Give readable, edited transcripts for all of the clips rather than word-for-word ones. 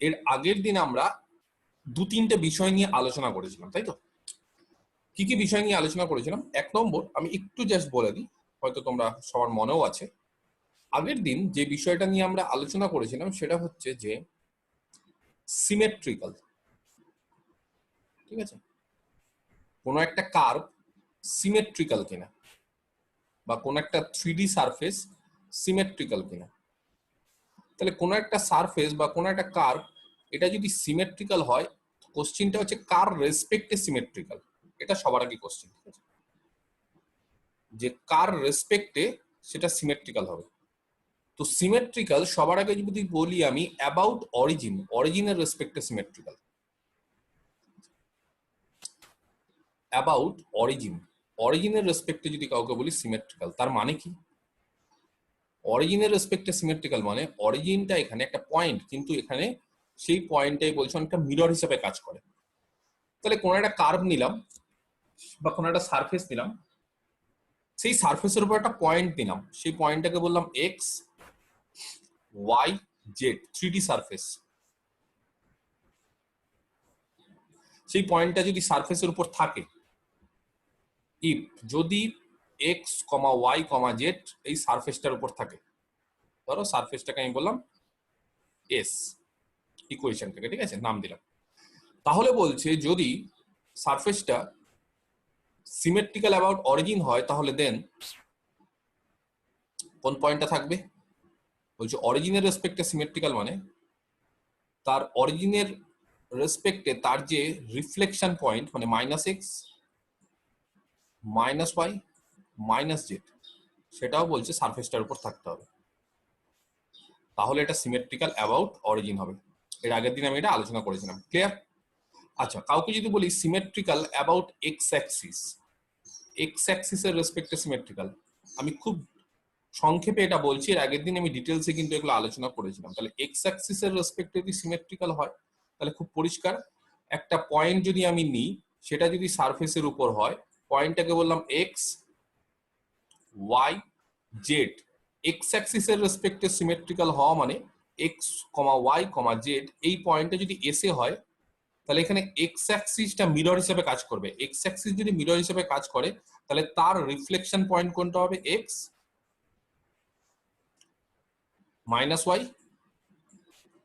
এর আগের দিন আমরা দু তিনটে বিষয় নিয়ে আলোচনা করেছিলাম, তাই তো? কি কি বিষয় নিয়ে আলোচনা করেছিলাম? এক নম্বর, আমি একটু জাস্ট বলে দিই, হয়তো তোমরা সবার মনেও আছে। আগের দিন যে বিষয়টা নিয়ে আমরা আলোচনা করেছিলাম সেটা হচ্ছে যে সিমেট্রিক্যাল। ঠিক আছে, কোনো একটা কার্ভ সিমেট্রিক্যাল কিনা, বা কোনো একটা 3D সারফেস সিমেট্রিক্যাল কিনা। তাহলে কোনো একটা সারফেস বা কোনো একটা কার্ভ এটা যদি সিমেট্রিক্যাল হয়, কোশ্চেনটা হচ্ছে কার রেসপেক্টে সিমেট্রিক্যাল। এটা সবার আগে কোশ্চেন, ঠিক আছে, যে কার রেসপেক্টে সেটা সিমেট্রিক্যাল হবে। তো সিমেট্রিক্যাল সবার আগে যদি বলি আমি অ্যাবাউট অরিজিন, অরিজিনের রেসপেক্টে সিমেট্রিক্যাল। অ্যাবাউট অরিজিন, অরিজিনের রেসপেক্টে যদি কাউকে বলি সিমেট্রিক্যাল, তার মানে কি? অরিজিনের রেসপেক্টে সিমেট্রিক্যাল মানে অরিজিনটা এখানে একটা পয়েন্ট, কিন্তু এখানে সেই পয়েন্টটাই বলছে অনেকটা মিরর হিসেবে কাজ করে। তাহলে কোনো একটা কার্ভ নিলাম বা কোনো একটা সারফেস নিলাম, সেই সারফেসের উপর একটা পয়েন্ট দিলাম, সেই পয়েন্টটাকে বললাম X Y Z, 3D surface. সেই পয়েন্টটা যদি সারফেসের উপর থাকে, ইফ যদি x comma Y comma Z এই সারফেসটার উপর থাকে, ধরো সারফেসটাকে আমি বললাম এস, ইকুয়েশনটাকে, ঠিক আছে, নাম দিলাম, তাহলে বলছে যদি সারফেসটা সিমেট্রিক্যাল অ্যাবাউট অরিজিন হয় তাহলে দেন কোন পয়েন্টটা থাকবে? বলছে অরিজিনের রেসপেক্টে সিমেট্রিক্যাল মানে তার অরিজিনের রেসপেক্টে তার যে রিফ্লেকশন পয়েন্ট মানে minus x minus y minus z, সেটাও বলছে সারফেসটার উপর থাকতে হবে, তাহলে এটা সিমেট্রিক্যাল অ্যাবাউট অরিজিন হবে। এর আগের দিন আমি এটা আলোচনা করেছিলাম, ক্লিয়ার? আচ্ছা, কাউকে যদি বলি symmetrical about x axis, X অ্যাক্সিসের রেসপেক্টে সিমেট্রিক্যাল, আমি খুব সংক্ষেপে এটা বলছি, এর আগের দিন আমি ডিটেলসে কিন্তু এগুলো আলোচনা করেছিলাম। তাহলে এক্স অ্যাক্সিসের রেসপেক্টে যদি সিমেট্রিক্যাল হয় তাহলে খুব পরিষ্কার, একটা পয়েন্ট যদি আমি নিই সেটা যদি সারফেসের উপর হয়, পয়েন্টটাকে বললাম এক্স ওয়াই জেড, এক্স অ্যাক্সিসের রেসপেক্টে সিমেট্রিক্যাল হওয়া মানে X comma Y comma Z এই পয়েন্টটা যদি এসে হয়, তাহলে এখানে এক্স অ্যাক্সিসটা মিরর হিসেবে কাজ করবে। এক্স অ্যাক্সিস যদি মিরর হিসেবে কাজ করে তাহলে তার রিফ্লেকশন পয়েন্ট কোনটা হবে? X minus y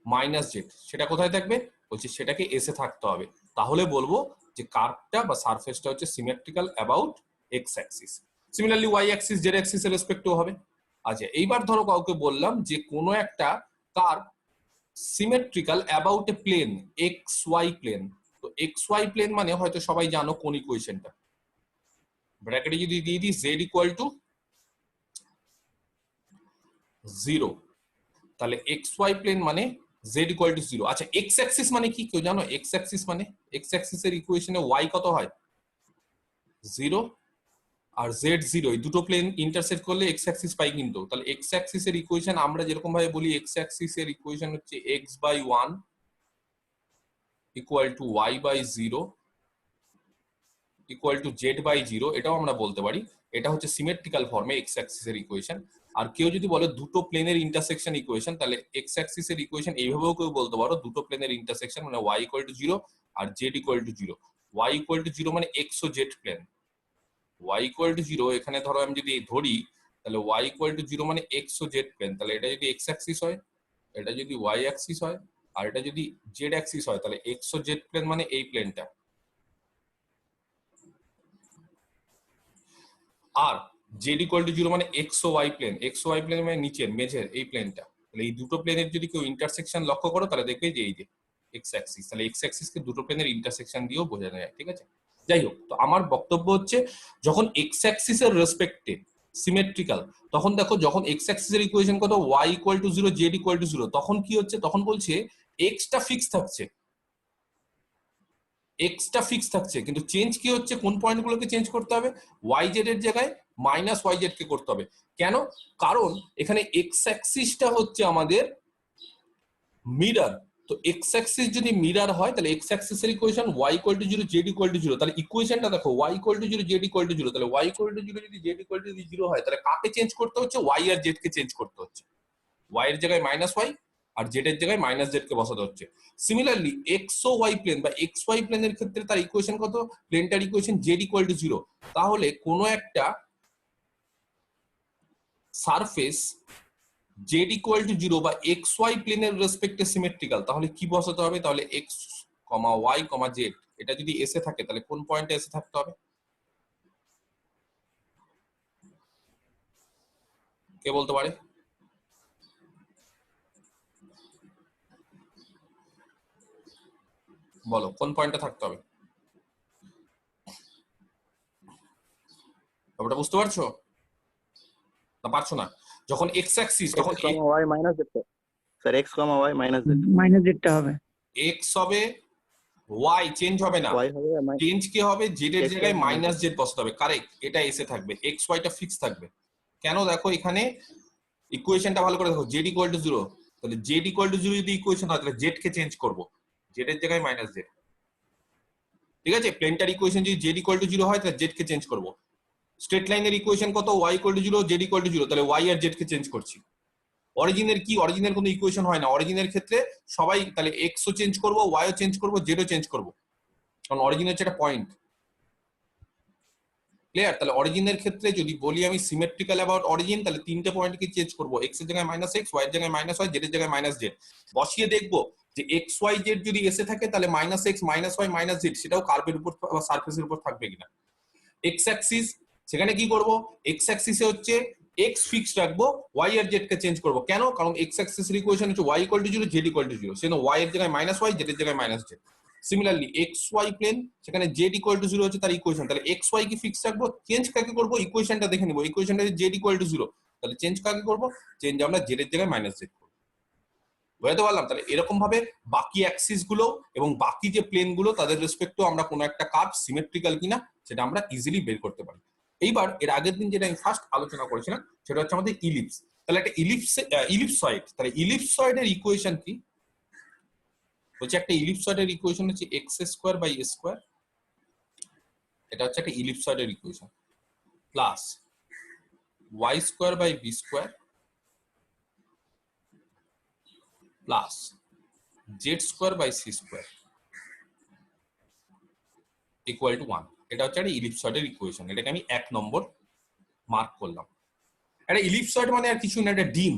minus z, সেটা কোথায় থাকবে? বলছি সেটাকে এসে থাকতে হবে, তাহলে বলবো যে কার্ভটা বা সারফেসটা হচ্ছে symmetrical about x axis. Similarly y axis z axis এর রেসপেক্টেও হবে। আচ্ছা, এইবার ধরো কাউকে বললাম যে কোনো একটা curve symmetrical about a plane, x y plane. তো এক্স ওয়াই প্লেন মানে হয়তো সবাই জানো কোন ইকুয়েশনটা, ব্র্যাকেটে যদি দিয়ে দিই জেড ইকুয়াল টু 0, তাহলে এক্স ওয়াই প্লেন মানে জেড ইকুয়াল টু 0। আচ্ছা, এক্স অ্যাক্সিস মানে কি কেউ জানো? এক্স অ্যাক্সিস মানে, এক্স অ্যাক্সিস এর ইকুয়েশনে ওয়াই কত হয়? 0 আর জেড 0, এই দুটো প্লেন ইন্টারসেক্ট করলে এক্স অ্যাক্সিস পাই কিন্তু। তাহলে এক্স অ্যাক্সিস এর ইকুয়েশন আমরা যেরকম ভাবে বলি, এক্স অ্যাক্সিস এর ইকুয়েশন হচ্ছে x by 1 equal to y by 0 equal to z by 0, এটাও আমরা বলতে পারি। এটা হচ্ছে সিমেট্রিক্যাল ফর্মে এক্স অ্যাক্সিস এর ইকুয়েশন। আর কেউ যদি বলে দুটো প্লেনের ইন্টারসেকশন ইকুয়েশন, তাহলে এক্স অ্যাক্সিস এর ইকুয়েশন এইভাবেও কেউ বলতে পারো, দুটো প্লেনের ইন্টারসেকশন মানে ওয়াই ইকুয়াল টু 0 আর z equal to 0। Y equal to 0 মানে x O z plane, y equal to 0 এখানে ধরো আমি যদি ধরি তাহলে ওয়াই ইকুয়াল টু 0 মানে এক্স ও জেড প্লেন। তাহলে এটা যদি এক্স অ্যাক্সিস হয়, এটা যদি ওয়াই অ্যাক্সিস হয়, আর এটা যদি জেড অ্যাক্সিস হয়, তাহলে এক্স ও জেড প্লেন মানে এই প্লেনটা। আর জেড ইকুয়াল টু 0 মানে এক্স ও ওয়াই প্লেন, এক্স ও ওয়াই প্লেন মানে নিচের মেঝের এই প্লেনটা। তাহলে এই দুটো প্লেনের যদি কেউ ইন্টারসেকশন লক্ষ্য করো তাহলে দেখবে যে এই যে এক্স অ্যাক্সিস, তাহলে এক্স অ্যাক্সিস কে দুটো প্লেনের ইন্টারসেকশন দিয়েও বোঝানো যায়, ঠিক আছে? যাই হোক, তো আমার বক্তব্য হচ্ছে যখন এক্স অ্যাক্সিস এর রেসপেক্টে সিমেট্রিক্যাল, তখন দেখো যখন এক্স অ্যাক্সিস এর ইকুয়েশন কত? Y equal to 0 z equal to 0, তখন কি হচ্ছে? তখন বলছে এক্সটা ফিক্স থাকছে, এক্সটা ফিক্স থাকছে, কিন্তু চেঞ্জ কি হচ্ছে? কোন পয়েন্টগুলোকে চেঞ্জ করতে হবে? ওয়াই জেড এর জায়গায় মাইনাস ওয়াই জেড কে করতে হবে। কেন? কারণ এখানে এক্স অ্যাক্সিসটা হচ্ছে আমাদের মিরর। তো এক্স অ্যাক্সিস যদি মিরর হয় তাহলে এক্স অ্যাক্সিস এর equation y equal to 0 z equal to 0, তাহলে ইকুয়েশনটা দেখো y equal to 0 z equal to 0, তাহলে ওয়াই ইকুয়াল টু 0 যদি জেড ইকুয়াল টু 0 হয় তাহলে কাকে চেঞ্জ করতে হচ্ছে? ওয়াই আর জেড কে চেঞ্জ করতে হচ্ছে। ওয়াই এর জায়গায় মাইনাস ওয়াই আর জেড এর জায়গায় মাইনাস জেড কে বসাতে হচ্ছে। সিমিলারলি এক্স ও ওয়াই প্লেন বা এক্স ওয়াই প্লেনের ক্ষেত্রে তার ইকুয়েশন কত, প্লেনটার ইকুয়েশন জেড ইকুয়াল টু 0। তাহলে কোনো একটা সারফেস জেড ইকুয়াল টু 0 বা এক্স ওয়াই প্লেনের রেসপেক্টে সিমেট্রিক্যাল, তাহলে কি বসাতে হবে, তাহলে x comma Y comma Z এটা যদি এসে থাকে তাহলে কোন পয়েন্টে এসে থাকতে হবে, কে বলতে পারে? বলো কোন পয়েন্টে থাকতে হবে, ব্যাপারটা বুঝতে পারছো না পারছো না? যখন এক্স অ্যাক্সিস, তখন x, y minus z sir, x, y minus z minus জেডটা হবে, এক্স হবে, ওয়াই চেঞ্জ হবে না, y হবে চেঞ্জ কি হবে, জেড এর x জায়গায় হবে মাইনাস জেড বসাতে হবে, কারেক্ট, এটা এসে থাকবে, এক্স ওয়াইটা ফিক্স থাকবে। কেন, দেখো এখানে ইকুয়েশনটা ভালো করে দেখো, জেড ইকুয়াল টু 0, তাহলে জেড ইকুয়াল টু 0 যদি ইকুয়েশন হয় তাহলে জেড কে চেঞ্জ করব, জেড এর জায়গায় মাইনাস জেড, ঠিক আছে? প্লেনটার ইকুয়েশন যদি জেড ইকুয়াল টু 0 হয় তাহলে জেড কে চেঞ্জ করব। স্ট্রেট লাইনের ইকুয়েশন কত, y equal to 0 z equal to 0, তাহলে ওয়াই আর জেড কে চেঞ্জ করছি। অরিজিনের কি, অরিজিনের কোনো ইকুয়েশন হয় না, অরিজিনের ক্ষেত্রে সবাই তাহলে এক্স ও চেঞ্জ করব, ওয়াই ও চেঞ্জ করব, জেড ও চেঞ্জ করব, কারণ অরিজিন হচ্ছে একটা পয়েন্ট। ক্লিয়ার? তাহলে অরিজিনের ক্ষেত্রে যদি বলি আমি সিমেট্রিক্যাল অ্যাবাউট অরিজিন, তাহলে তিনটে পয়েন্টকে চেঞ্জ করব, এক্স এর জায়গায় মাইনাস এক্স, ওয়াই এর জায়গায় মাইনাস ওয়াই, জেড এর জায়গায় মাইনাস জেড বসিয়ে দেখবো যে এক্স ওয়াই জেড যদি এসে থাকে তাহলে minus x minus y minus z সেটাও কার্ভের উপর বা সারফেসের উপর থাকবে কিনা। এক্স অ্যাক্সিস, সেখানে কি করব, এক্স অ্যাক্সিসে হচ্ছে এক্স ফিক্সড রাখবো, ওয়াই আর জেড কে চেঞ্জ করবো, কেন, কারণ এক্স অ্যাক্সিসের ইকুয়েশন হচ্ছে y equal to 0 z equal to 0, সেজন্য ওয়াই এর জায়গায় মাইনাস ওয়াই, জেড এর জায়গায় minus z. Similarly x y plane, সেখানে জেড ইকুয়াল টু 0 হচ্ছে তার ইকুয়েশন, তাহলে এক্স ওয়াই কি ফিক্স রাখবো, চেঞ্জ কাকে করবো, ইকুয়েশনটা দেখে নিবো, ইকুয়েশনটা জেড ইকুয়াল টু 0, তাহলে চেঞ্জ কাকে করবো, চেঞ্জ আমরা জেড এর জায়গায় মাইনাস জেড করবো। বুঝতে পারলাম? তাহলে এরকম ভাবে বাকি অ্যাক্সিস গুলো এবং বাকি যে প্লেন গুলো তাদের রেসপেক্টে আমরা কোনো একটা কার্ভ সিমেট্রিক্যাল কিনা সেটা আমরা ইজিলি বের করতে পারি। এইবার এর আগের দিন যেটা আমি ফার্স্ট আলোচনা করেছিলাম সেটা হচ্ছে আমাদের ইলিপস। তাহলে একটা ইলিপসয়েড, তাহলে ইলিপসয়েডের ইকুয়েশন কি হচ্ছে, একটা ইলিপসয়েডের ইকুয়েশন হচ্ছে x square by a square, এটা হচ্ছে একটা ইলিপসয়েডের equation, plus y square by b square plus z square by c square equal to 1। এটা হচ্ছে একটা ইলিপসয়েডের ইকুয়েশন, এটাকে আমি 1 নম্বর মার্ক করলাম। একটা ইলিপসয়েড মানে আর কিছু না, একটা ডিম,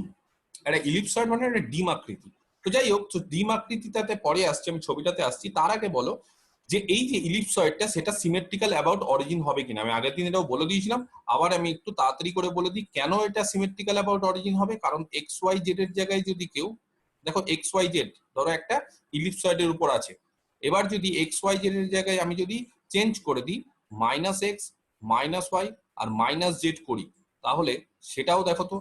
একটা ইলিপসয়েড মানে একটা ডিম আকৃতি। তো যাই হোক, তো ডিম আকৃতিটাতে পরে আসছে, আমি ছবিটাতে আসছি, তার আগে বলো যে এই যে ইলিপসয়েডটা সেটা সিমেট্রিক্যাল অ্যাবাউট অরিজিন হবে কিনা। আমি আগের দিন এটাও বলে দিয়েছিলাম, আবার আমি একটু তাড়াতাড়ি করে বলে দিই কেন এটা সিমেট্রিক্যাল অ্যাবাউট অরিজিন হবে। কারণ এক্স ওয়াই জেড এর জায়গায় যদি কেউ, দেখো এক্স ওয়াই জেড ধরো একটা ইলিপসয়েডের উপর আছে, এবার যদি এক্স ওয়াই জেড এর জায়গায় আমি যদি চেঞ্জ করে দিই মাইনাস এক্স মাইনাস ওয়াই আর মাইনাস জেড করি, তাহলে সেটাও দেখো তো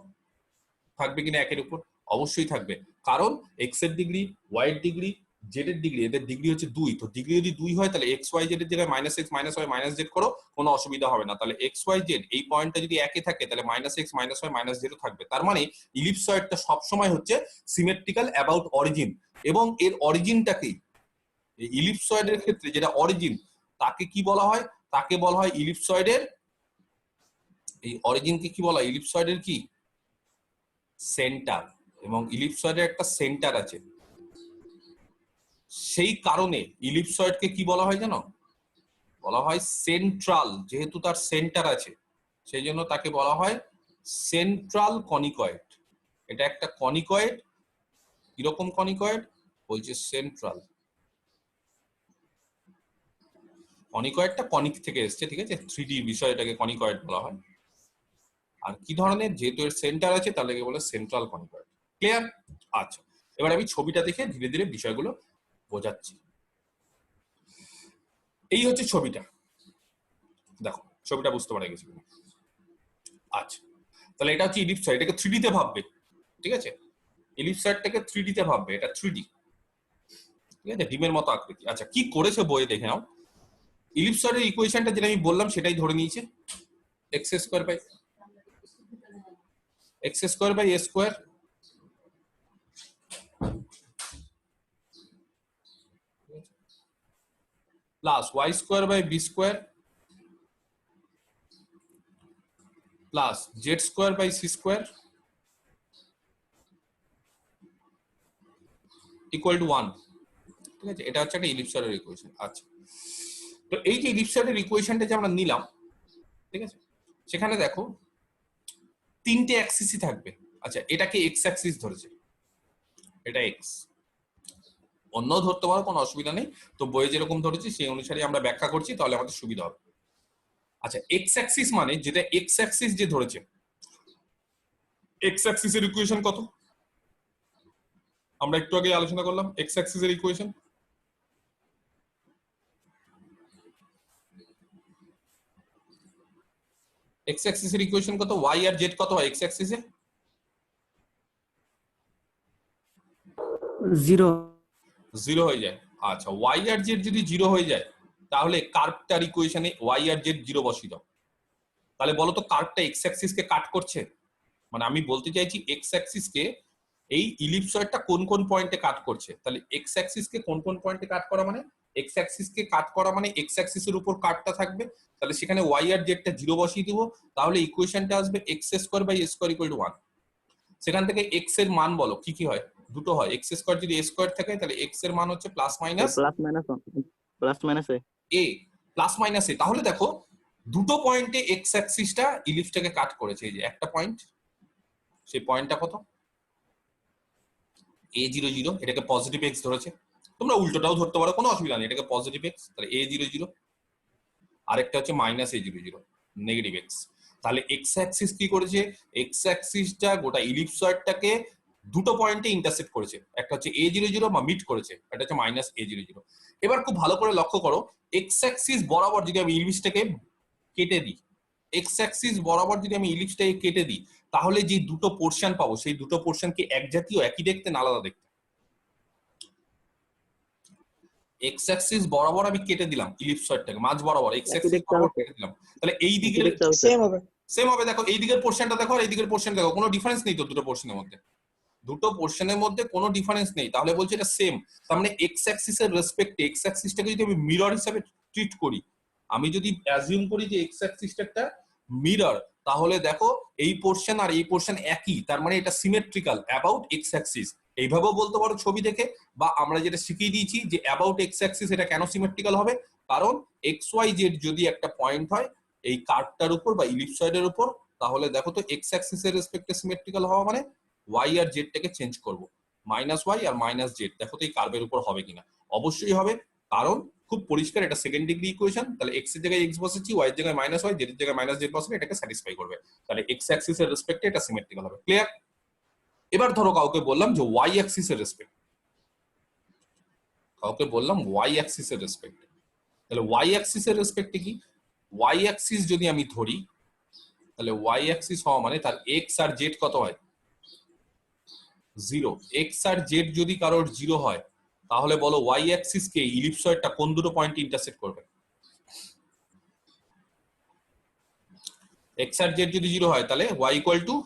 থাকবে কিনা একের উপর, অবশ্যই থাকবে, কারণ এক্স এর ডিগ্রি, ওয়াই এর ডিগ্রি, জেড এর ডিগ্রি, এদের ডিগ্রি হচ্ছে 2, তো ডিগ্রি যদি 2 হয় তাহলে এক্স ওয়াই জেড এর জায়গায় minus x minus y minus z করো, কোনো অসুবিধা হবে না। তাহলে এক্স ওয়াই জেড এই পয়েন্টটা যদি একই থাকে তাহলে minus x minus y minus z থাকবে, তার মানে ইলিপসয়েডটা সবসময় হচ্ছে সিমেট্রিক্যাল অ্যাবাউট অরিজিন। এবং এর অরিজিনটাকেই ইলিপসয়েডের ক্ষেত্রে যেটা অরিজিন তাকে কি বলা হয়, তাকে বলা হয় ইলিপসয়েডের, এই অরিজিনকে কি বলা হয়, ইলিপসয়েডের কি সেন্টার, এবং ইলিপসয়েডের একটা সেন্টার আছে, সেই কারণে ইলিপসয়েডকে কি বলা হয় জানো, বলা হয় সেন্ট্রাল, যেহেতু তার সেন্টার আছে সেই জন্য তাকে বলা হয় সেন্ট্রাল কনিকয়েড। এটা একটা কনিকয়েড, কিরকম কনিকয়েড, বলছে সেন্ট্রাল কনিকয়েডটা কনিক থেকে এসছে, ঠিক আছে, 3D বিষয় এটাকে কনিকয়েড বলা হয়। আর কি ধরনের, যেহেতু এর সেন্টার আছে তাহলে বলে সেন্ট্রাল কনিকয়েড। ক্লিয়ার? আচ্ছা, এবার আমি ছবিটা দেখে ধীরে ধীরে বিষয়গুলো বোঝাচ্ছি। এই হচ্ছে ছবিটা, দেখো ছবিটা বুঝতে পারা গেছে। আচ্ছা, তাহলে এটা হচ্ছে ইলিপসয়েড, এটাকে 3D তে ভাববে, ঠিক আছে, ইলিপসয়েডটাকে 3D তে ভাববে, এটা 3D, ঠিক আছে, ডিমের মতো আকৃতি। আচ্ছা, কি করেছে বইয়ে দেখে নাও, ইলিপসয়েডের ইকুয়েশনটা যেটা আমি বললাম সেটাই ধরে নিয়েছে, x square by a square plus y square by b square plus z square by c square equal to 1, ঠিক আছে? এটা হচ্ছে একটা ইলিপসয়েডের ইকুয়েশন। আচ্ছা, তো এই যে ইলিপসয়েডের ইকুয়েশনটা যে আমরা নিলাম, ঠিক আছে, সেখানে দেখো তিনটে অ্যাক্সিসই থাকবে। আচ্ছা, এটাকে এক্স অ্যাক্সিস ধরেছে, এটা এক্স, অন্য ধরতে পারো, কোনো অসুবিধা নেই। তো বইয়ে যেরকম ধরেছি সেই অনুসারে আমরা ব্যাখ্যা করছি, তাহলে আমাদের সুবিধা হবে। আচ্ছা, এক্স অ্যাক্সিস মানে যেটা এক্স অ্যাক্সিস যে ধরেছে, এক্স অ্যাক্সিসের ইকুয়েশন কত? আমরা একটু আগে আলোচনা করলাম এক্স অ্যাক্সিসের ইকুয়েশন। এক্স অ্যাক্সিসের ইকুয়েশন কত? ওয়াই আর জেড কত হয় এক্স অ্যাক্সিসে? 0 জিরো হয়ে যায়। আচ্ছা, ওয়াই আর জেড যদি জিরো হয়ে যায়, তাহলে কার্ভটার ইকুয়েশনে ওয়াই আর জেড জিরো বসিয়ে দাও। তাহলে বলো তো কার্ভটা এক্স অ্যাক্সিস কে কাট করছে? মানে আমি বলতে চাইছি এক্স অ্যাক্সিস কে এই ইলিপসয়েডটা কোন কোন পয়েন্টে কাট করছে। তাহলে এক্স অ্যাক্সিস কে কোন কোন পয়েন্টে কাট করা মানে, এক্স অ্যাক্সিস কে কাট করা মানে এক্স অ্যাক্সিসের উপর কাটটা থাকবে, তাহলে সেখানে ওয়াই আর জেডটা জিরো বসিয়ে দিব। তাহলে ইকুয়েশনটা আসবে x square by a square equal to 1। সেখান থেকে এক্স এর মান বলো কি কি হয়? দুটো হয়, এক্স স্কোয়ার যদি এ স্কোয়ার থাকে তাহলে এক্স এর মান হচ্ছে প্লাস মাইনাস প্লাস মাইনাস এ এ, প্লাস মাইনাস এ। তাহলে দেখো দুটো পয়েন্টে এক্স অ্যাক্সিসটা ইলিপসটাকে কাট করেছে। এই যে একটা পয়েন্ট, সেই পয়েন্টটা কত? a00, এটাকে পজিটিভ এক্স ধরেছে। তোমরা উল্টোটাও ধরতে পারো, কোনো অসুবিধা নেই, এটাকে পজিটিভ এক্স, তাহলে a00। আরেকটা হচ্ছে মাইনাস a00, নেগেটিভ এক্স। তাহলে এক্স অ্যাক্সিস কি করেছে? এক্স অ্যাক্সিসটা গোটা ইলিপসয়েডটাকে দুটো পয়েন্টে ইন্টারসেক্ট করেছে, একটা হচ্ছে a00 বা মিট করেছে, এটা হচ্ছে মাইনাস a00। এবার খুব ভালো করে লক্ষ্য করো, এক্স অ্যাক্সিস বরাবর যদি আমি ইলিপসটাকে কেটে দিই, এক্স অ্যাক্সিস বরাবর যদি আমি ইলিপসটাকে কেটে দিই, তাহলে যে দুটো পোর্শন পাবো সেই দুটো পোর্শন কি এক জাতীয়, একই দেখতে না আলাদা দেখতে? এক্স অ্যাক্সিস বরাবর আমি কেটে দিলাম ইলিপসয়েডটাকে, মাঝ বরাবর এক্স অ্যাক্সিস বরাবর কেটে দিলাম, তাহলে এই দিকের সেম হবে। সেম হবে। দেখো এই দিকের পোর্শনটা দেখো আর এই দিকের পোর্শন দেখো, কোনো ডিফারেন্স নেই তো দুটো পোর্শনের মধ্যে, দুটো পোর্শনের মধ্যে কোনো ডিফারেন্স নেই, তাহলে বলছে এটা সেম। তার মানে এক্স অ্যাক্সিসের রেসপেক্টে এক্স অ্যাক্সিসটাকে যদি আমি মিরর হিসেবে ট্রিট করি, আমি যদি অ্যাজিউম করি যে এক্স অ্যাক্সিসটা একটা মিরর, তাহলে দেখো এই পোর্শন আর এই পোর্শন একই, তার মানে এটা সিমেট্রিক্যাল অ্যাবাউট এক্স অ্যাক্সিস। এইভাবেও বলতে পারো ছবি দেখে, বা আমরা যেটা শিখিয়ে দিয়েছি যে অ্যাবাউট এক্স অ্যাক্সিস, এটা কেন সিমেট্রিক্যাল হবে? কারণ এক্স ওয়াই জেড যদি একটা পয়েন্ট হয় এই কার্ভটার উপর বা ইলিপসয়েডের উপর, তাহলে দেখো তো এক্স অ্যাক্সিসের রেসপেক্টে সিমেট্রিক্যাল হওয়া মানে ওয়াই আর জেডটাকে চেঞ্জ করব, মাইনাস ওয়াই আর মাইনাস জেড, দেখো তো এই কার্ভের উপর হবে কিনা। অবশ্যই হবে, কারণ খুব পরিষ্কার এটা সেকেন্ড ডিগ্রি ইকুয়েশন। তাহলে এক্স এর জায়গায় এক্স বসেছি, ওয়াই এর জায়গায় মাইনাস ওয়াই, জেড এর জায়গায় মাইনাস জেড বসলে এটাকে স্যাটিসফাই করবে, তাহলে এক্স অ্যাক্সিস এর রেসপেক্টে এটা সিমেট্রিক্যাল হবে। ক্লিয়ার? এবার ধরো কাউকে বললাম যে ওয়াই অ্যাক্সিস এর রেসপেক্ট, কাউকে বললাম ওয়াই অ্যাক্সিস এর রেসপেক্ট, তাহলে ওয়াই অ্যাক্সিস এর রেসপেক্টে কি? ওয়াই অ্যাক্সিস যদি আমি ধরি, তাহলে ওয়াই অ্যাক্সিস হওয়া মানে তার এক্স আর জেড কত হয়? 0। এক্স আর জেড যদি কারোর 0 হয়, তাহলে বলো ওয়াই অ্যাক্সিস কে ইলিপসয়েডটা কোন দুটো পয়েন্টে ইন্টারসেক্ট করবে? এক্স আর জেড যদি 0 হয়, তাহলে y equal to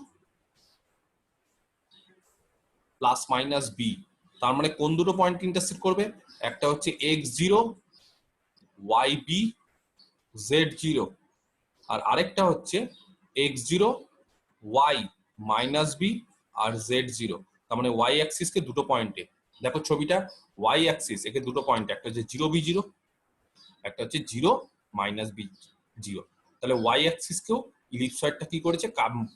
plus minus b, তার মানে কোন দুটো পয়েন্ট ইন্টারসেক্ট করবে? একটা হচ্ছে x0 y0 z0, আর আরেকটা হচ্ছে x0 y মাইনাস বি আর z0। তার মানে y অ্যাক্সিস কে দুটো পয়েন্টে, দেখো ছবিটা, y অ্যাক্সিস একে দুটো পয়েন্ট, একটা হচ্ছে 0 b0, একটা হচ্ছে 0 মাইনাস b0। তাহলে y অ্যাক্সিস কেও ইলিপসয়েডটা কি করেছে?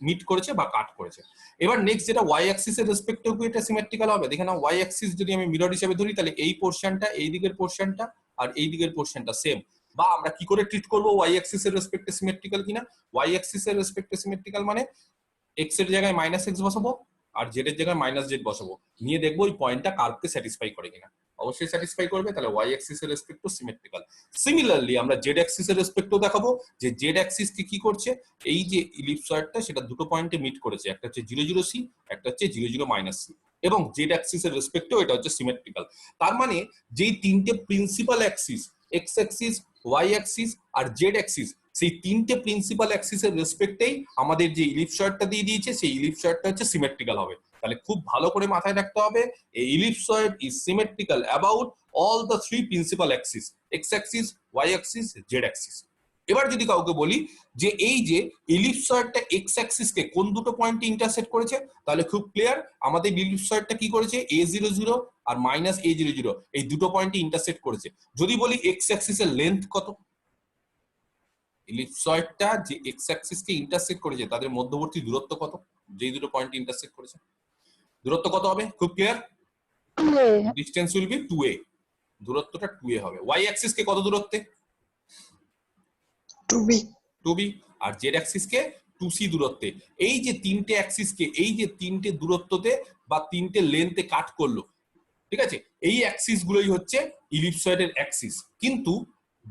মিট করেছে বা কাট করেছে। এবার নেক্সট যেটা y অ্যাক্সিস এর রেসপেক্টেও কি এটা সিমেট্রিক্যাল হবে? দেখে নাও, y অ্যাক্সিস যদি আমি মিরর হিসেবে ধরি, তাহলে এই পোরশনটা, এই দিকের পোরশনটা আর এই দিকের পোরশনটা সেম। বা আমরা কি করে ট্রিট করব y অ্যাক্সিস এর রেসপেক্টে সিমেট্রিক্যাল কিনা? y অ্যাক্সিস এর রেসপেক্টে সিমেট্রিক্যাল মানে x এর জায়গায় মাইনাস এক্স বসাবো আর জেড এর জায়গায় মাইনাস জেড বসাবো, নিয়ে দেখবো ওই পয়েন্টটা কার্ভকে স্যাটিসফাই করে কিনা। অবশ্যই স্যাটিসফাই করবে, তাহলে ওয়াই অ্যাক্সিস এর রেসপেক্টও সিমেট্রিক্যাল। সিমিলারলি আমরা জেড অ্যাক্সিস এর রেসপেক্টও দেখাবো যে জেড অ্যাক্সিস কি করছে, এই যে ইলিপসয়েডটা সেটা দুটো পয়েন্টে মিট করেছে, একটা হচ্ছে 00 সি, একটা হচ্ছে 00 মাইনাস সি, এবং জেড অ্যাক্সিস এর রেসপেক্টও এটা হচ্ছে সিমেট্রিক্যাল। তার মানে যেই তিনটে principal axis, x axis, y axis আর জেড অ্যাক্সিস, সেই তিনটে প্রিন্সিপাল অ্যাক্সিসের রেসপেক্টেই আমাদের যে ইলিপসয়েডটা দিয়ে দিয়েছে সেই ইলিপসয়েডটা হচ্ছে সিমেট্রিক্যাল হবে। তাহলে খুব ভালো করে মাথায় রাখতে হবে, এই ellipsoid is symmetrical about all the three principal axis, x axis, y axis, z axis. এবার যদি কাউকে বলি যে এই যে ইলিপসয়েডটা এক্স অ্যাক্সিস কে কোন দুটো পয়েন্টে ইন্টারসেক্ট করেছে, তাহলে খুব ক্লিয়ার আমাদের ইলিপসয়েডটা কি করেছে, a00 আর -a00 এই দুটো পয়েন্টে ইন্টারসেক্ট করেছে। যদি বলি এক্স অ্যাক্সিস এর লেন্থ কত, ইলিপসয়েডটা যে এক্স অ্যাক্সিস কে ইন্টারসেক্ট করেছে তাদের মধ্যবর্তী দূরত্ব কত, যেই দুটো পয়েন্টে ইন্টারসেক্ট করেছে দূরত্ব কত হবে, খুব clear, distance will be 2a, দূরত্বটা 2a হবে। ওয়াই অ্যাক্সিস কে কত দূরত্বে, 2b, আর জেড অ্যাক্সিস কে 2c দূরত্বে। এই যে তিনটে অ্যাক্সিস কে এই যে তিনটে দূরত্বতে বা তিনটে লেন্থে কাট করলো, ঠিক আছে, এই অ্যাক্সিস গুলোই হচ্ছে ইলিপসয়েডের অ্যাক্সিস। কিন্তু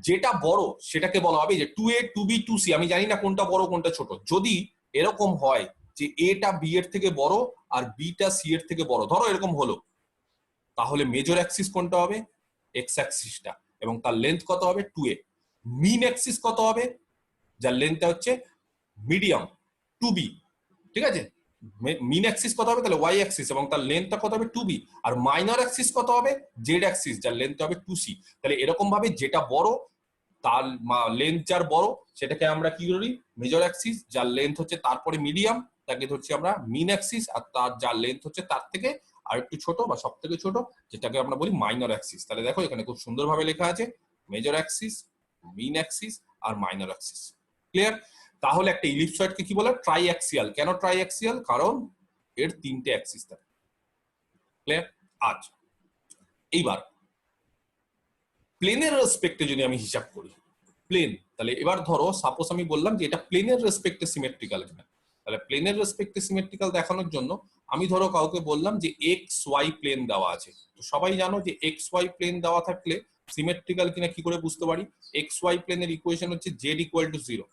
যেটা বড় সেটাকে বলা হবে যে 2a 2b 2c, আমি জানি না কোনটা বড় কোনটা ছোট। যদি এরকম হয় যে এটা বি এর থেকে বড় আর বিটা সি এর থেকে বড়, ধরো এরকম হলো, তাহলে মেজর অ্যাক্সিস কোনটা হবে, এক্স অ্যাক্সিসটা, এবং তার লেন্থ কত হবে 2a। মিন অ্যাক্সিস কত হবে, যার লেন্থটা হচ্ছে মিডিয়াম 2b, ঠিক আছে, মিন অ্যাক্সিস কত হবে তাহলে ওয়াই অ্যাক্সিস এবং তার লেন্থটা কত হবে 2b। আর মাইনর অ্যাক্সিস কত হবে, জেড অ্যাক্সিস, যার লেন্থ হবে 2c। তাহলে এরকম ভাবে যেটা বড় তার লেন্থ যার বড় সেটাকে আমরা কি করি, মেজর অ্যাক্সিস, যার লেন্থ হচ্ছে তারপরে মিডিয়াম তাকে ধরছি আমরা মিন অ্যাক্সিস, আর তার যার লেন্থ হচ্ছে তার থেকে আর একটু ছোট বা সব থেকে ছোট যেটাকে আমরা বলি মাইনর অ্যাক্সিস। তাহলে দেখো এখানে খুব সুন্দরভাবে লেখা আছে মেজর অ্যাক্সিস, মিন অ্যাক্সিস আর মাইনর অ্যাক্সিস। ক্লিয়ার? তাহলে একটা ইলিপসয়েডকে কি বলে, ট্রাই অ্যাক্সিয়াল। কেন ট্রাই অ্যাক্সিয়াল, কারণ এর তিনটে অ্যাক্সিস থাকে। ক্লিয়ার? আচ্ছা, এইবার প্লেনের রেসপেক্টে যদি আমি হিসাব করি, প্লেন, তাহলে এবার ধরো সাপোজ আমি বললাম যে এটা প্লেনের রেসপেক্টে সিমেট্রিক্যাল কিনা। তাহলে প্লেনের রেসপেক্টে সিমেট্রিক্যাল দেখানোর জন্য আমি ধরো কাউকে বললাম যে এক্স ওয়াই প্লেন দেওয়া আছে। তো সবাই জানো যে এক্স ওয়াই প্লেন দেওয়া থাকলে সিমেট্রিক্যাল কিনা কি করে বুঝতে পারি, এক্স ওয়াই প্লেনের ইকুয়েশন হচ্ছে জেড ইকুয়াল টু 0।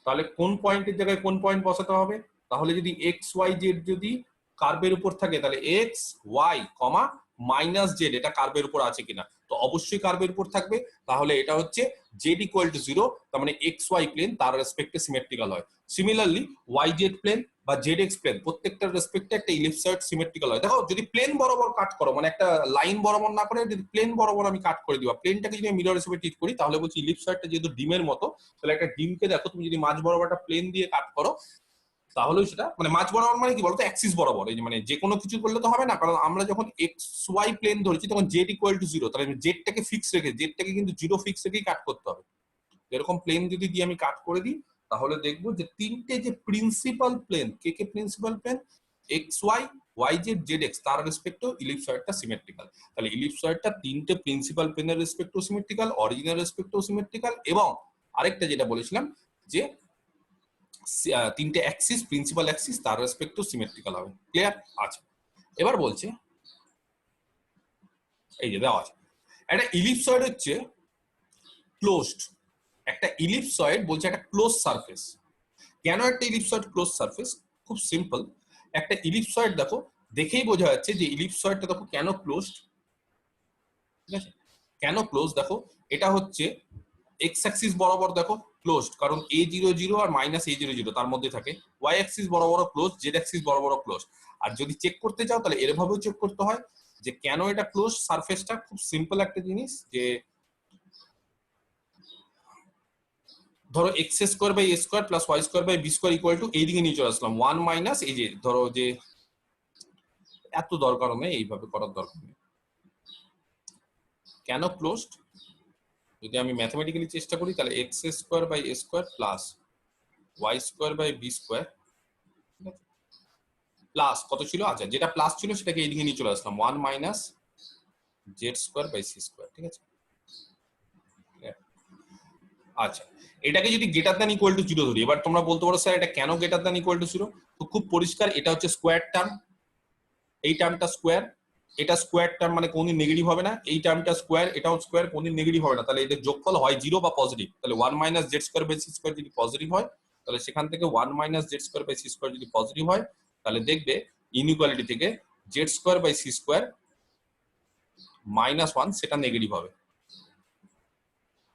তাহলে কোন পয়েন্টের জায়গায় কোন পয়েন্ট বসাতে হবে, তাহলে যদি এক্স ওয়াই জেড যদি কার্ভের উপর থাকে তাহলে x y comma minus z এটা কার্ভের উপর আছে কিনা, তো অবশ্যই কার্ভের উপর থাকবে। তাহলে এটা হচ্ছে জেড ইকুয়াল টু 0, তার মানে এক্স ওয়াই প্লেন তার রেসপেক্টে সিমেট্রিক্যাল হয়। সিমিলারলি ওয়াই জেড প্লেন বা জেড এক্স প্লেন প্রত্যেকটার রেসপেক্টে একটা ইলিপসয়েড সিমেট্রিক্যাল হয়। দেখো যদি প্লেন বরাবর কাট করো, মানে একটা লাইন বরাবর না করে যদি প্লেন বরাবর আমি কাট করে দিবা, প্লেনটাকে যদি মিরর হিসেবে ট্রিট করি, তাহলে বলছি ইলিপসয়েডটা যেহেতু ডিমের মতো, তাহলে একটা ডিমকে দেখো তুমি যদি মাঝ বরাবর একটা প্লেন দিয়ে কাট করো, তাহলে সেটা মানে মাঝ বরাবর মানে কি বলতো, অ্যাক্সিস বরাবর। এই যে মানে যে কোনো কিছু করলে তো হবে না, কারণ আমরা যখন এক্স ওয়াই প্লেন ধরেছি তখন জেড ইকুয়াল টু 0, তাহলে জেডটাকে ফিক্স রেখে, জেডটাকে কিন্তু 0 ফিক্স রেখেই কাট করতে হবে। এরকম প্লেন যদি দিয়ে আমি কাট করে দিই, তাহলে দেখবো যে তিনটে যে প্রিন্সিপাল প্লেন, কে কে principal plane, x y, y z, z x, তার রেসপেক্টেও ইলিপসয়েডটা সিমেট্রিক্যাল। তাহলে ইলিপসয়েডটা তিনটে প্রিন্সিপাল প্লেনের রেসপেক্টেও সিমেট্রিক্যাল, অরিজিনের রেসপেক্টেও সিমেট্রিক্যাল, এবং আরেকটা যেটা বলেছিলাম যে তিনটে অ্যাক্সিস, প্রিন্সিপাল অ্যাক্সিস, তার রেসপেক্টেও সিমেট্রিক্যাল হবে। ক্লিয়ার? আচ্ছা, এবার বলছে এই যে দেওয়া আছে একটা ইলিপসয়েড হচ্ছে ক্লোজড। একটা ইলিপসয়েড বলছে একটা ক্লোজ সারফেস। কেন একটা ইলিপসয়েড ক্লোজ সারফেস, খুব সিম্পল। একটা ইলিপসয়েড দেখো দেখেই বোঝা যাচ্ছে যে ইলিপসয়েডটা দেখো কেন ক্লোজড। ঠিক আছে, কেন ক্লোজ, দেখো এটা হচ্ছে এক্স অ্যাক্সিস বরাবর দেখো ক্লোজড, কারণ a00 আর -a00 তার মধ্যে থাকে। ওয়াই অ্যাক্সিস বরাবর ক্লোজ, জেড অ্যাক্সিস বরাবর ক্লোজ। আর যদি চেক করতে চাও তাহলে এরভাবেও চেক করতে হয় যে কেন এটা ক্লোজ সারফেসটা। খুব সিম্পল একটা জিনিস, যে ধরো x square by a square plus y square by b square equal to এইদিকে নিয়ে চলে আসলাম 1 মাইনাস, এই যে ধরো যে এত দরকার নেই, এইভাবে করার দরকার নেই। কেন ক্লোজড, যদি আমি ম্যাথমেটিক্যালি চেষ্টা করি তাহলে x square by a square plus y square by b square plus কত ছিল, আচ্ছা যেটা প্লাস ছিল সেটাকে এইদিকে নিয়ে চলে আসলাম 1 minus z square by c square. ঠিক আছে, আচ্ছা এটাকে যদি গ্রেটার দ্যান ইকুয়াল টু 0 ধরি, এবার তোমরা বলতে পারো স্যার এটা কেন গ্রেটার দ্যান ইকুয়াল টু 0, তো খুব পরিষ্কার, এটা হচ্ছে স্কোয়ার টার্ম, এই টার্মটা স্কোয়ার, এটা স্কোয়ার টার্ম মানে কোনদিন নেগেটিভ হবে না, এই টার্মটা স্কোয়ার, এটাও স্কোয়ার, কোনদিন নেগেটিভ হবে না। তাহলে এদের যোগফল হয় 0 বা পজিটিভ। তাহলে 1 minus z square by c square যদি পজিটিভ হয়, তাহলে সেখান থেকে 1 minus z square by c square যদি পজিটিভ হয়, তাহলে দেখবে ইনইকুয়ালিটি থেকে z square by c square -1 সেটা নেগেটিভ হবে,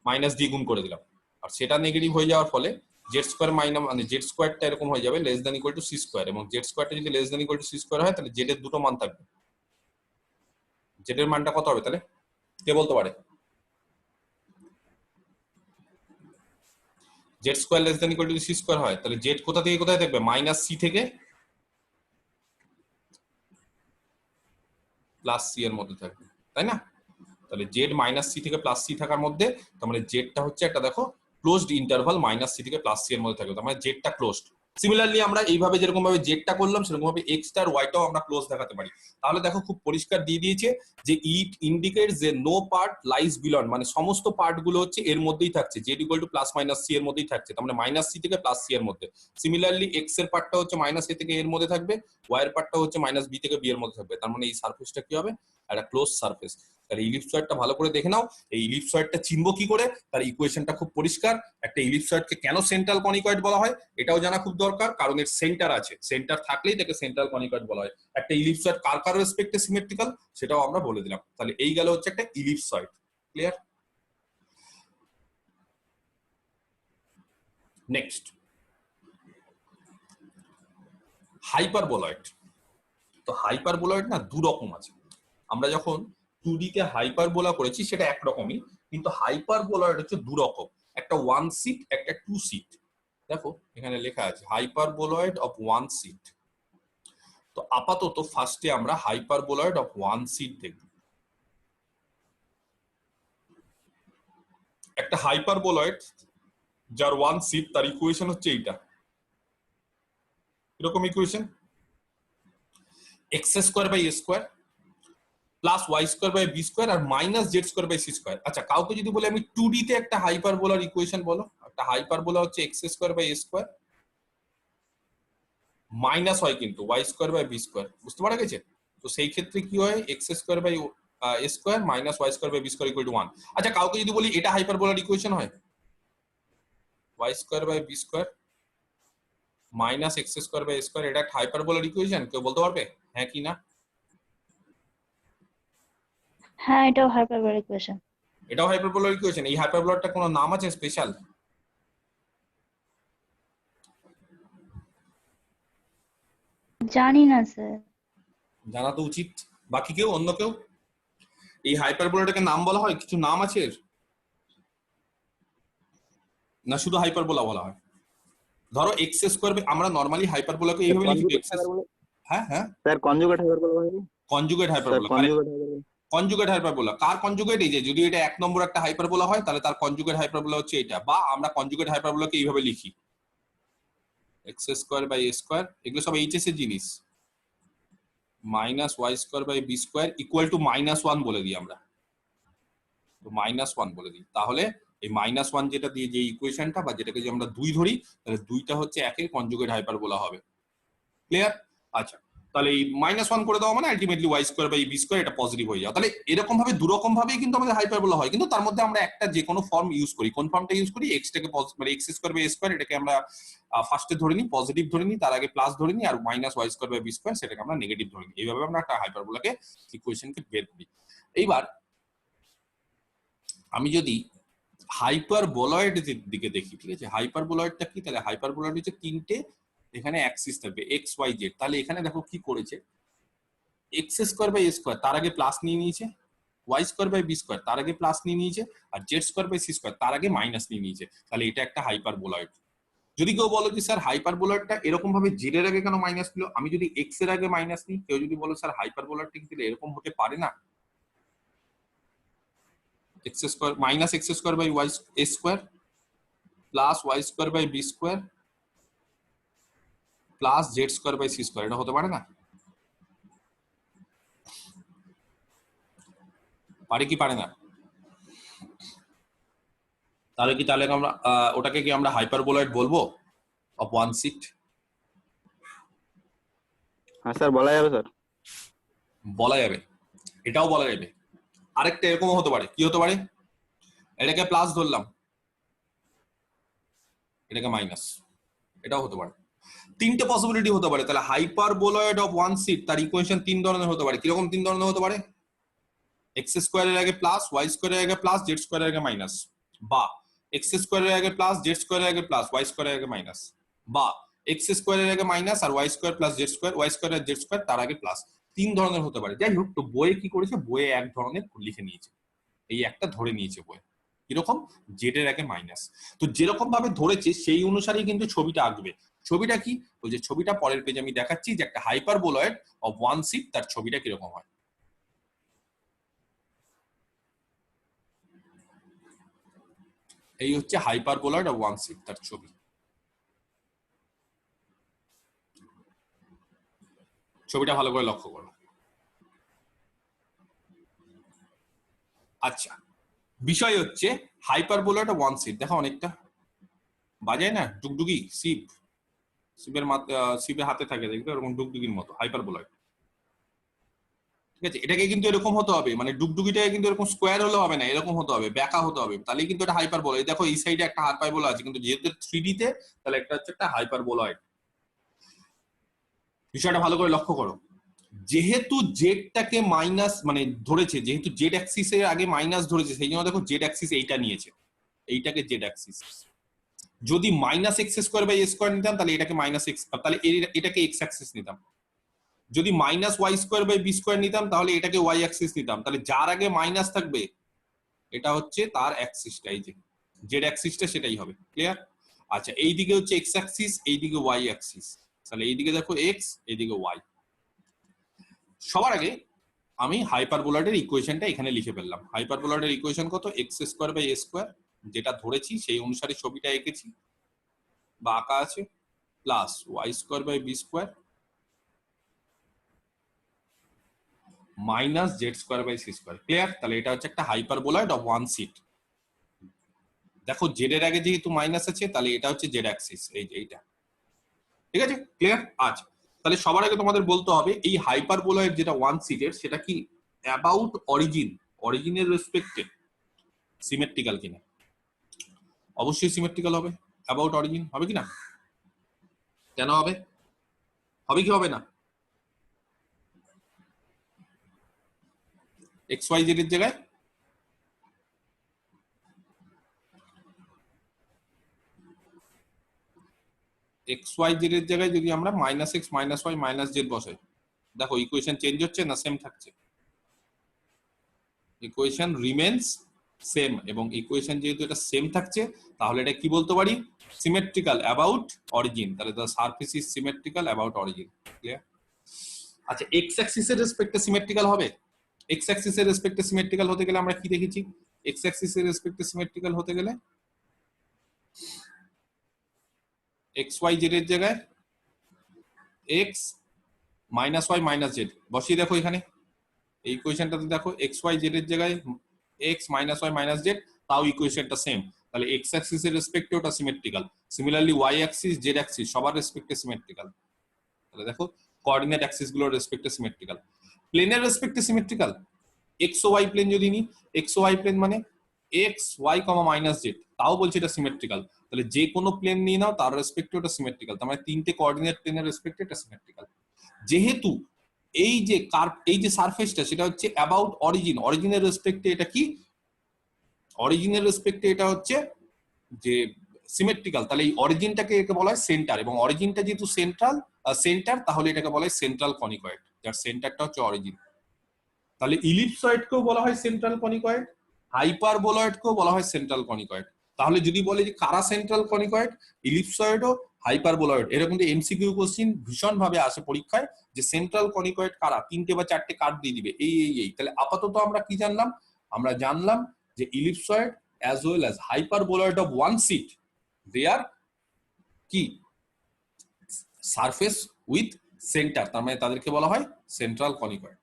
মাইনাস দিয়ে গুণ করে দিলাম, আর সেটা নেগেটিভ হয়ে যাওয়ার ফলে জেড স্কোয়ার মাইনাস মানে জেড স্কোয়ারটা এরকম হয়ে যাবে less than equal to c square, এবং জেড স্কোয়ারটা যদি less than equal to c square হয় তাহলে জেড এর দুটো মান থাকবে। জেড এর মানটা কত হবে তাহলে কে বলতে পারে? Z square less than equal to c square হয়, তাহলে জেড কোথা থেকে কোথায় থাকবে? মাইনাস সি থেকে প্লাস সি এর মধ্যে থাকবে, তাই না? তাহলে জেড মাইনাস সি থেকে প্লাস সি থাকার মধ্যে, তার মানে জেডটা হচ্ছে একটা দেখো ক্লোজড ইন্টারভাল মাইনাস সি থেকে প্লাস সি এর মধ্যে থাকবে, তার মানে জেডটা ক্লোজড। সিমিলারলি আমরা এইভাবে যেরকম ভাবে জেডটা করলাম সেরকম ভাবে এক্স আর ওয়াইটাও আমরা ক্লোজ দেখাতে পারি। তাহলে দেখো খুব পরিষ্কার দিয়ে দিয়েছে যে ইট ইন্ডিকেটস যে নো পার্ট লাইজ বিলন, মানে সমস্ত পার্ট গুলো হচ্ছে এর মধ্যেই থাকছে, z equal to plus minus c এর মধ্যেই থাকছে, তার মানে মাইনাস সি থেকে প্লাস সি এর মধ্যে। সিমিলারলি এক্স এর পার্টটা হচ্ছে মাইনাস এ থেকে এর মধ্যে থাকবে, ওয়াই এর পার্টটা হচ্ছে মাইনাস বি থেকে বি এর মধ্যে থাকবে, তার মানে এই সারফেসটা কি হবে? একটা ক্লোজ সারফেস। তাহলে ইলিপসয়েডটা ভালো করে দেখে নাও, এই ইলিপসয়েডটা চিনবো কি করে? তার ইকুয়েশনটা খুব পরিষ্কার। একটা ইলিপসয়েডকে কেন সেন্ট্রাল কনিকয়েড বলা হয় এটাও জানা খুব দরকার, কারণ এর সেন্টার আছে, সেন্টার থাকলেই তাকে সেন্ট্রাল কনিকয়েড বলা হয়। একটা ইলিপসয়েড কার কার রেসপেক্টে সিমেট্রিক্যাল সেটাও আমরা বলে দিলাম। তাহলে এই গেল হচ্ছে একটা ইলিপসয়েড। ক্লিয়ার? নেক্সট, হাইপারবোলয়েড। তো হাইপারবোলয়েড না দু রকম আছে। আমরা যখন 2D তে হাইপারবোলা করেছি সেটা একরকমই, কিন্তু হাইপারবোলয়েড হচ্ছে দু রকম, একটা 1 সিট একটা 2 সিট। দেখো এখানে লেখা আছে হাইপারবোলয়েড অফ 1 সিট। তো আপাতত ফার্স্টে আমরা হাইপারবোলয়েড অফ 1 সিট দেখব। একটা হাইপারবোলয়েড যার 1 সিট, তার ইকুয়েশন হচ্ছে এইটা, এরকম equation x square by a square plus y square by b square আর minus z square by c square. আচ্ছা, কাউকে যদি বলে আমি 2D তে একটা হাইপারবোলার ইকুয়েশন বলো, একটা হাইপারবোলা হচ্ছে x square by a square minus হয় কিন্তু y square by b square, বুঝতে পারা গেছে? তো সেই ক্ষেত্রে কি হয়? X square by a square minus y square by b square equal to 1। আচ্ছা, কাউকে যদি বলি এটা হাইপারবোলার ইকুয়েশন হয়, y square by b square minus x square by square, এটা একটা হাইপারবোলার ইকুয়েশন, কেউ বলতে পারবে হ্যাঁ কি না? হ্যাঁ, এটাও হাইপারবোলিক ইকুয়েশন। এটাও হাইপারবোলার ইকুয়েশন। এই হাইপারবোলারটা কোনো নাম আছে স্পেশাল? জানি না স্যার। জানা তো উচিত। বাকি কেউ, অন্য কেউ? এই হাইপারবোলাটাকে নাম বলা হয়, কিছু নাম আছে এর, না শুধু হাইপারবোলা বলা হয়? ধরো এক্স স্কোয়ার, আমরা নরমালি হাইপারবোলাকে এইভাবে লিখি এক্স। হ্যাঁ হ্যাঁ, স্যার কনজুগেট হাইপারবোলা হয় কি? Conjugate sir hyperbola. Conjugate hyperbola. Conjugate hyperbola কার কনজুগেট? এই যে যদি এটা 1 নম্বর একটা হাইপারবোলা হয় তাহলে তার কনজুগেট হাইপারবোলা হচ্ছে এটা, বা আমরা কনজুগেট হাইপারবোলাকে এইভাবে লিখি x square by a square, এগুলো সব এইচএস এর জিনিস, minus y square by b square equal to -1 বলে দিই আমরা, তো -1 বলে দিই। তাহলে এই -1 যেটা দিয়ে যে ইকুয়েশনটা বা যেটাকে যে আমরা 2 ধরি, তাহলে 2টা হচ্ছে একের কনজুগেট হাইপারবোলা হবে। ক্লিয়ার? আচ্ছা, তাহলে এই -1 করে দেওয়া মানে ultimately y square by b square এটা পজিটিভ হয়ে যাবে। তাহলে এরকম ভাবে দুরকম ভাবেই কিন্তু আমাদের হাইপারবোলা হয়, কিন্তু তার মধ্যে আমরা একটা যে কোনো ফর্ম ইউজ করি। কোন ফর্মটা ইউজ করি? এক্সটাকে মানে এক্স স্কোয়ার বাই স্কোয়ার এটাকে আমরা ফার্স্টে ধরে নিই, পজিটিভ ধরে নিই, তার আগে প্লাস ধরে নিই, আর minus y square by b square সেটাকে আমরা নেগেটিভ ধরে নিই। এইভাবে আমরা একটা হাইপারবোলাকে ইকুয়েশনকে বের করি। এইবার আমি যদি হাইপারবোলয়েড দিকে দেখি, ঠিক আছে, হাইপারবোলয়েডটা কি? তাহলে হাইপারবোলয়েড হচ্ছে তিনটে এখানে অ্যাক্সিস থাকবে এক্স ওয়াই জেড। তাহলে এখানে দেখো কি করেছে, এক্স স্কোয়ার বাই স্কোয়ার তার আগে প্লাস নিয়ে নিয়েছে, y square by b square তার আগে প্লাস নিয়ে নিয়েছে, আর z square by c square তার আগে মাইনাস নিয়ে নিয়েছে। তাহলে এটা একটা হাইপারবোলয়েড। যদি কেউ বলো যে স্যার হাইপারবোলয়েডটা এরকম ভাবে জেড এর আগে কেন মাইনাস নিল, আমি যদি এক্স এর আগে মাইনাস নিই, কেউ যদি বলো স্যার হাইপারবোলয়েডটা কি এরকম হতে পারে না, x square minus x square by y square plus y square by b square plus z square by c square, এটা হতে পারে না? পারে কি পারে না? তাহলে আমরা ওটাকে কি আমরা হাইপারবোলয়েড বলবো অফ 1 সিট? হ্যাঁ স্যার বলা যাবে স্যার। বলা যাবে, এটাও বলা যাবে। আরেকটা এরকমও হতে পারে, কি হতে পারে? এটাকে প্লাস ধরলাম, এটাকে মাইনাস, এটাও হতে পারে। তিনটে পসিবিলিটি হতে পারে। তাহলে হাইপারবোলয়েড অফ 1 সিট তার ইকুয়েশন 3 ধরনের হতে পারে। কিরকম 3 ধরনের হতে পারে? এক্স স্কোয়ারের আগে প্লাস, ওয়াই স্কোয়ারের আগে প্লাস, জেড স্কোয়ারের আগে মাইনাস, বা এক্স স্কোয়ারের আগে প্লাস, জেড স্কোয়ারের আগে প্লাস, ওয়াই স্কোয়ারের আগে মাইনাস, বা এক্স স্কোয়ারের আগে মাইনাস আর y square plus z square, y square আর জেড স্কোয়ার তার আগে প্লাস। 3 ধরনের হতে পারে। যাই হোক, তো বইয়ে কি করেছে, বইয়ে এক ধরনের লিখে নিয়েছে, এই একটা ধরে নিয়েছে বইয়ে। কিরকম, জেড এর আগে মাইনাস। তো যেরকম ভাবে ধরেছে সেই অনুসারেই কিন্তু ছবিটা আঁকবে। ছবিটা কি, ওই যে ছবিটা পরের পেজে আমি দেখাচ্ছি যে একটা হাইপারবোলয়েড অফ ওয়ান সিট, তার ছবিটা কিরকম হয়। এই হচ্ছে হাইপারবোলয়েড অফ ওয়ান সিট, তার ছবি। ছবিটা ভালো করে লক্ষ্য করো। আচ্ছা, বিষয় হচ্ছে হাইপারবোলয়েড অফ ওয়ান সিট। দেখো অনেকটা বাজায় না ডুগডুগি, শিব, শিবের হাতে থাকে দেখবে ওরকম ডুগডুগির মতো হাইপারবোলয়েড। ঠিক আছে, এটাকে কিন্তু এরকম হতে হবে, মানে ডুগডুগিটাকে কিন্তু এরকম স্কোয়ার হলে হবে না, এরকম হতে হবে, ব্যাকা হতে হবে, তাহলে কিন্তু এটা হাইপারবোলয়েড। দেখো এই সাইডে একটা হাইপারবোলা আছে, কিন্তু যেহেতু 3D তে, তাহলে একটা হচ্ছে একটা হাইপারবোলয়েড। বিষয়টা ভালো করে লক্ষ্য করো। যেহেতু জেডটাকে মাইনাস মানে ধরেছে, যেহেতু জেড অ্যাক্সিসের আগে মাইনাস ধরেছে, সেই জন্য দেখো জেড অ্যাক্সিস এইটা নিয়েছে, এইটাকে জেড অ্যাক্সিস। যদি minus x square by a square নিতাম তাহলে এটাকে মাইনাস এক্স, তাহলে এটাকে এক্স অ্যাক্সিস নিতাম। যদি minus y square by b square নিতাম তাহলে এটাকে ওয়াই অ্যাক্সিস নিতাম। তাহলে যার আগে মাইনাস থাকবে এটা হচ্ছে তার অ্যাক্সিসটা, এই যে জেড অ্যাক্সিসটা সেটাই হবে। ক্লিয়ার? আচ্ছা, এইদিকে হচ্ছে এক্স অ্যাক্সিস, এইদিকে ওয়াই অ্যাক্সিস, তাহলে এইদিকে দেখো এক্স, এইদিকে ওয়াই। সবার আগে আমি হাইপারবোলয়েডের ইকুয়েশনটা এখানে লিখে ফেললাম। হাইপারবোলয়েডের ইকুয়েশন কত, x square by a square, যেটা ধরেছি সেই অনুসারে ছবিটা এঁকেছি বা আঁকা আছে, plus y square by b square minus z square by c square. Clear? তাহলে এটা হচ্ছে একটা হাইপারবোলয়েড অফ ওয়ান সিট। দেখো জেড এর আগে যেহেতু মাইনাস আছে, তাহলে এটা হচ্ছে জেড অ্যাক্সিস, এই যে এইটা। ঠিক আছে, ক্লিয়ার? আচ্ছা, তাহলে সবার আগে তোমাদের বলতে হবে এই হাইপারবোলয়েড যেটা ওয়ান সিটের, সেটা কি অ্যাবাউট অরিজিন, অরিজিনের রেসপেক্টে সিমেট্রিক্যাল কিনা। অবশ্যই সিমেট্রিক্যাল হবে। অ্যাবাউট অরিজিন হবে কিনা, কেন হবে, হবে কি হবে না? এক্স ওয়াই জেড এর জায়গায় এক্স ওয়াই জেড এর জায়গায় যদি আমরা minus x minus y minus z বসাই, দেখো ইকুয়েশন চেঞ্জ হচ্ছে না সেম থাকছে? ইকুয়েশন রিমেন্স সেম, এবং ইকুয়েশন যেহেতু এটা সেম থাকছে তাহলে এটা কি বলতে পারি, সিমেট্রিক্যাল অ্যাবাউট অরিজিন। তাহলে the surface is symmetrical about origin. Clear? আচ্ছা, এক্স অ্যাক্সিসের রেসপেক্টে সিমেট্রিক্যাল হবে। এক্স অ্যাক্সিসের রেসপেক্টে সিমেট্রিক্যাল হতে গেলে আমরা কি দেখেছি, এক্স অ্যাক্সিসের রেসপেক্টে সিমেট্রিক্যাল হতে গেলে এক্স ওয়াই জেড এর জায়গায় x minus y minus z বসিয়ে দেখো এখানে এই ইকুয়েশনটাতে, দেখো এক্স ওয়াই জেড এর জায়গায় x minus y minus z, তাও ইকুয়েশনটা সেম। তাহলে এক্স অ্যাক্সিসের রেসপেক্টে ওটা symmetrical. Similarly y axis z axis সবার রেসপেক্টে সিমেট্রিক্যাল। তাহলে দেখো কোঅর্ডিনেট অ্যাক্সিস গুলোর রেসপেক্টে সিমেট্রিক্যাল। প্লেনের রেসপেক্টে সিমেট্রিক্যাল। এক্স ও ওয়াই প্লেন যদি নি, এক্স ও ওয়াই প্লেন মানে x y comma minus z, তাও বলছে এটা সিমেট্রিক্যাল। তাহলে যে কোনো প্লেন নিয়ে নাও তার রেসপেক্টে ওটা সিমেট্রিক্যাল, তার মানে তিনটে কোঅর্ডিনেট প্লেনের রেসপেক্টে এটা সিমেট্রিক্যাল। যেহেতু এই যে কার্ভ, এই যে সারফেসটা সেটা হচ্ছে অ্যাবাউট অরিজিন, অরিজিনের রেসপেক্টে এটা কি, অরিজিনের রেসপেক্টে এটা হচ্ছে যে সিমেট্রিক্যাল। তাহলে এই অরিজিনটাকে একে বলা হয় সেন্টার, এবং অরিজিনটা যেহেতু সেন্টার তাহলে এটাকে বলা হয় সেন্ট্রাল কনিকয়েড, যার সেন্টারটা হচ্ছে অরিজিন। তাহলে ইলিপসয়েডকেও বলা হয় সেন্ট্রাল কনিকয়েড, হাইপারবোলয়েডকেও বলা হয় সেন্ট্রাল কনিকয়েড। তাহলে যদি বলে যে কারা সেন্ট্রাল কনিকয়েড, ইলিপসয়েডও হাইপারবোলয়েড, এরকম কিন্তু এমসিকিউ কোশ্চেন ভীষণ ভাবে আসে পরীক্ষায়, যে সেন্ট্রাল কনিকয়েড কারা, 3টে বা 4টে কার্ড দিয়ে দিবে এই। তাহলে আপাতত আমরা কি জানলাম, আমরা জানলাম যে ইলিপসয়েড as well as hyperboloid of one seat, they are কি সারফেস উইথ সেন্টার, তার মানে তাদেরকে বলা হয় সেন্ট্রাল কনিকয়েড।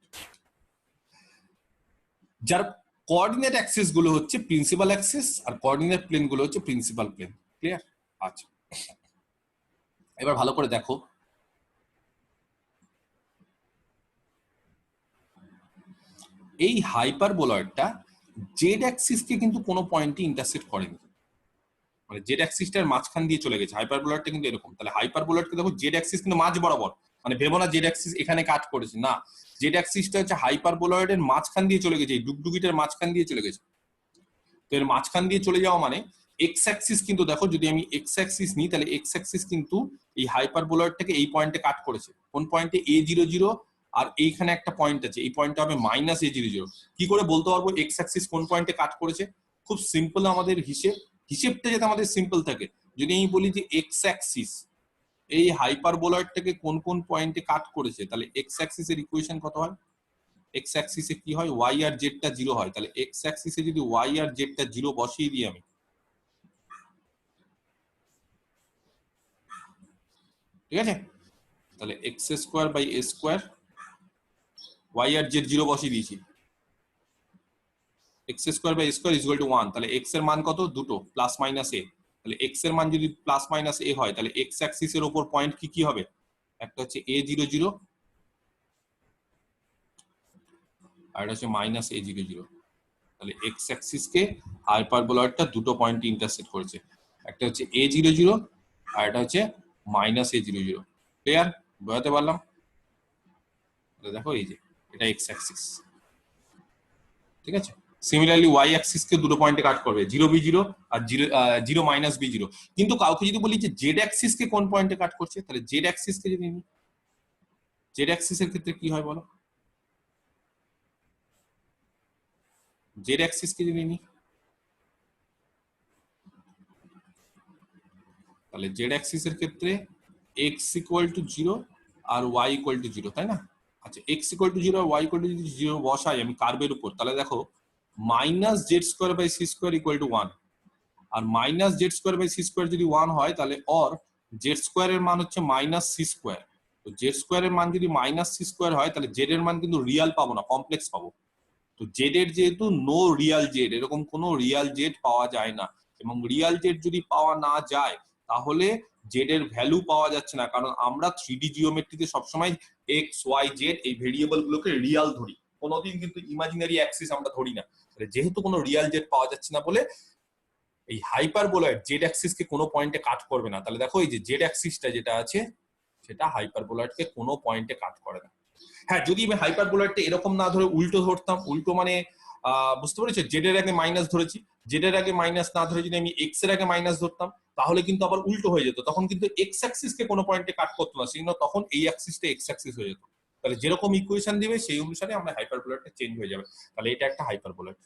যার কোঅর্ডিনেট অ্যাক্সিস গুলো হচ্ছে প্রিন্সিপাল অ্যাক্সিস, আর কোঅর্ডিনেট প্লেন গুলো হচ্ছে প্রিন্সিপাল প্লেন। ক্লিয়ার? আচ্ছা, এবার ভালো করে দেখো, এই হাইপারবোলয়েডটা জেড অ্যাক্সিসকে কিন্তু কোনো পয়েন্টে ইন্টারসেক্ট করেনি, মানে জেড অ্যাক্সিসটার মাঝখান দিয়ে চলে গেছে। হাইপারবোলয়েডটা কিন্তু এরকম। তাহলে হাইপারবোলয়েডকে দেখো জেড অ্যাক্সিস কিন্তু মাঝ বরাবর, মানে ভেবো না জেড অ্যাক্সিস এখানে কাট করেছে, না, জেড অ্যাক্সিসটা হচ্ছে হাইপারবোলয়েডের মাঝখান দিয়ে চলে গেছে, এই ডুগডুগিটার মাঝখান দিয়ে চলে গেছে। তো এর মাঝখান দিয়ে চলে যাওয়া মানে এক্স অ্যাক্সিস কিন্তু দেখো, যদি আমি এক্স অ্যাক্সিস নিই তাহলে এক্স অ্যাক্সিস কিন্তু এই হাইপারবোলয়েডটাকে এই পয়েন্টে কাট করেছে। কোন পয়েন্টে, A00, আর এইখানে একটা পয়েন্ট আছে, এই পয়েন্টটা হবে -A00। কি করে বলতে পারবো এক্স অ্যাক্সিস কোন পয়েন্টে কাট করেছে? খুব সিম্পল আমাদের হিসেবটা যাতে আমাদের সিম্পল থাকে। যদি আমি বলি যে এক্স অ্যাক্সিস এই হাইপারবোলয়েডটাকে কোন কোন পয়েন্টে কাট করেছে, তাহলে এক্স অ্যাক্সিসের ইকুয়েশন কত হয়? এক্স অ্যাক্সিসে কি হয়, ওয়াই আর জেডটা 0 হয়, তাহলে এক্স অ্যাক্সিসে যদি ওয়াই আর জেডটা 0 বসিয়ে দিই আমি, ঠিক আছে, তাহলে x square by a square, y আর জেড 0 বসিয়ে দিয়েছি, x square by square is equal to 1, তাহলে এক্স এর মান কত? দুটো, প্লাস মাইনাস এ। তাহলে এক্স এর মান যদি প্লাস মাইনাস এ হয়, তাহলে এক্স অ্যাক্সিসের উপর পয়েন্ট কি কি হবে? একটা হচ্ছে a00 আর এটা হচ্ছে মাইনাস a00। তাহলে এক্স অ্যাক্সিস কে হাইপারবোলয়েডটা দুটো পয়েন্টে ইন্টারসেক্ট করেছে, একটা হচ্ছে a00 আর এটা হচ্ছে মাইনাস a00। ক্লিয়ার? বোঝাতে পারলাম? দেখো এই যে এটা এক্স অ্যাক্সিস, ঠিক আছে। সিমিলারলি ওয়াই অ্যাক্সিস কে দুটো পয়েন্টে কাট করবে, 0b0 আর 0 মাইনাস b0। কিন্তু কাউকে যদি বলি যে জেড অ্যাক্সিস কে কোন পয়েন্টে কাট করছে, তাহলে জেড অ্যাক্সিস কে যদি নিই, জেড অ্যাক্সিস এর ক্ষেত্রে কি হয় বলো? জেড অ্যাক্সিস কে যদি নিই, তাহলে জেড অ্যাক্সিস এর ক্ষেত্রে এক্স ইকুয়াল টু 0 আর ওয়াই ইকুয়াল টু 0, তাই না? আচ্ছা, এক্স ইকুয়াল টু 0 আর ওয়াই ইকুয়াল টু 0 বসাই আমি কার্ভের উপর, তাহলে দেখো minus z square by c square equal to 1, আর minus z square by c square যদি 1 হয়, তাহলে অর জেড স্কোয়ারের মান হচ্ছে মাইনাস সি স্কোয়ার। তো জেড স্কোয়ারের মান যদি মাইনাস সি স্কোয়ার হয়, তাহলে জেড এর মান কিন্তু রিয়াল পাবো না, কমপ্লেক্স পাবো। তো জেড এর যেহেতু নো রিয়াল জেড, এরকম কোনো রিয়াল জেড পাওয়া যায় না, এবং রিয়াল জেড যদি পাওয়া না যায় তাহলে জেড এর ভ্যালু পাওয়া যাচ্ছে না, কারণ আমরা 3D জিওমেট্রিতে সবসময় এক্স ওয়াই জেড এই ভেরিয়েবল গুলোকে রিয়াল ধরি, কোনোদিন কিন্তু ইমাজিনারি অ্যাক্সিস আমরা ধরি না। যেহেতু কোনো রিয়াল জেড পাওয়া যাচ্ছে না বলে এই হাইপারবোলয়েড জেড অ্যাক্সিস কে কোনো পয়েন্টে কাট করবে না। তাহলে দেখো এই যে জেড অ্যাক্সিসটা যেটা আছে সেটা হাইপারবোলয়েড কে কোনো পয়েন্টে কাট করে না। হ্যাঁ, যদি আমি হাইপারবোলয়েডটা এরকম না ধরে উল্টো ধরতাম, উল্টো মানে বুঝতে পেরেছো, জেড এর আগে মাইনাস ধরেছি, জেড এর আগে মাইনাস না ধরে যদি আমি এক্স এর আগে মাইনাস ধরতাম, তাহলে কিন্তু আবার উল্টো হয়ে যেত, তখন কিন্তু এক্স অ্যাক্সিস কে কোনো পয়েন্টে কাট করতো না, সেই জন্য তখন এই অ্যাক্সিসটা এক্স অ্যাক্সিস হয়ে যেত। তাহলে যেরকম ইকুয়েশন দিবে সেই অনুসারে আমরা হাইপারবোলয়েডটা চেঞ্জ হয়ে যাবে। তাহলে এটা একটা হাইপারবোলয়েড।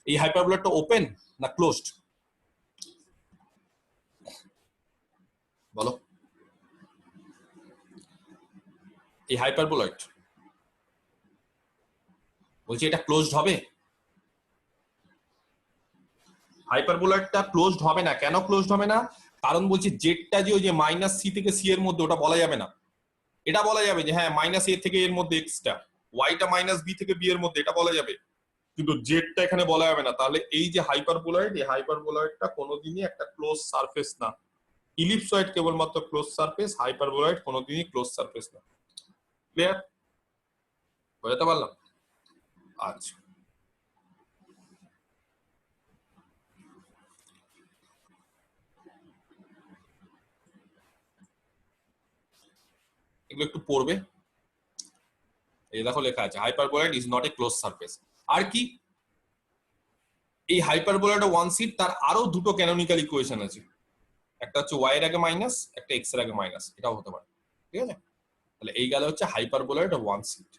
এই হাইপারবোলয়েডটা ওপেন না ক্লোজড বলো? এই হাইপারবোলয়েড বলছি এটা ক্লোজড হবে? হাইপারবোলয়েডটা ক্লোজড হবে না। কেন ক্লোজড হবে না? কারণ বলছি জেডটা যে ওই যে মাইনাস সি থেকে সি এর মধ্যে, ওটা বলা যাবে না। এটা বলা যাবে যে হ্যাঁ মাইনাস এ থেকে এর মধ্যে এক্সটা, ওয়াইটা মাইনাস বি থেকে বি এর মধ্যে, এটা বলা যাবে, কিন্তু জেডটা এখানে বলা যাবে না। তাহলে এই যে হাইপারবোলয়েড, এই হাইপারবোলয়েডটা কোনোদিনই একটা ক্লোজ সারফেস না। ইলিপসয়েড কেবলমাত্র ক্লোজ সারফেস, হাইপারবোলয়েড কোনোদিনই ক্লোজ সারফেস না। ক্লিয়ার? বুঝতে পারলাম? আচ্ছা, এগুলো একটু পড়বে। এই দেখো লেখা আছে hyperboloid is not a close surface. আর কি, এই হাইপারবোলয়েড ওয়ান সিট তার আরো দুটো ক্যানোনিক্যাল ইকুয়েশন আছে, একটা হচ্ছে ওয়াই এর আগে মাইনাস, একটা এক্স এর আগে মাইনাস, এটাও হতে পারে। ঠিক আছে, তাহলে এই গেল হচ্ছে হাইপারবোলয়েড ওয়ান সিট।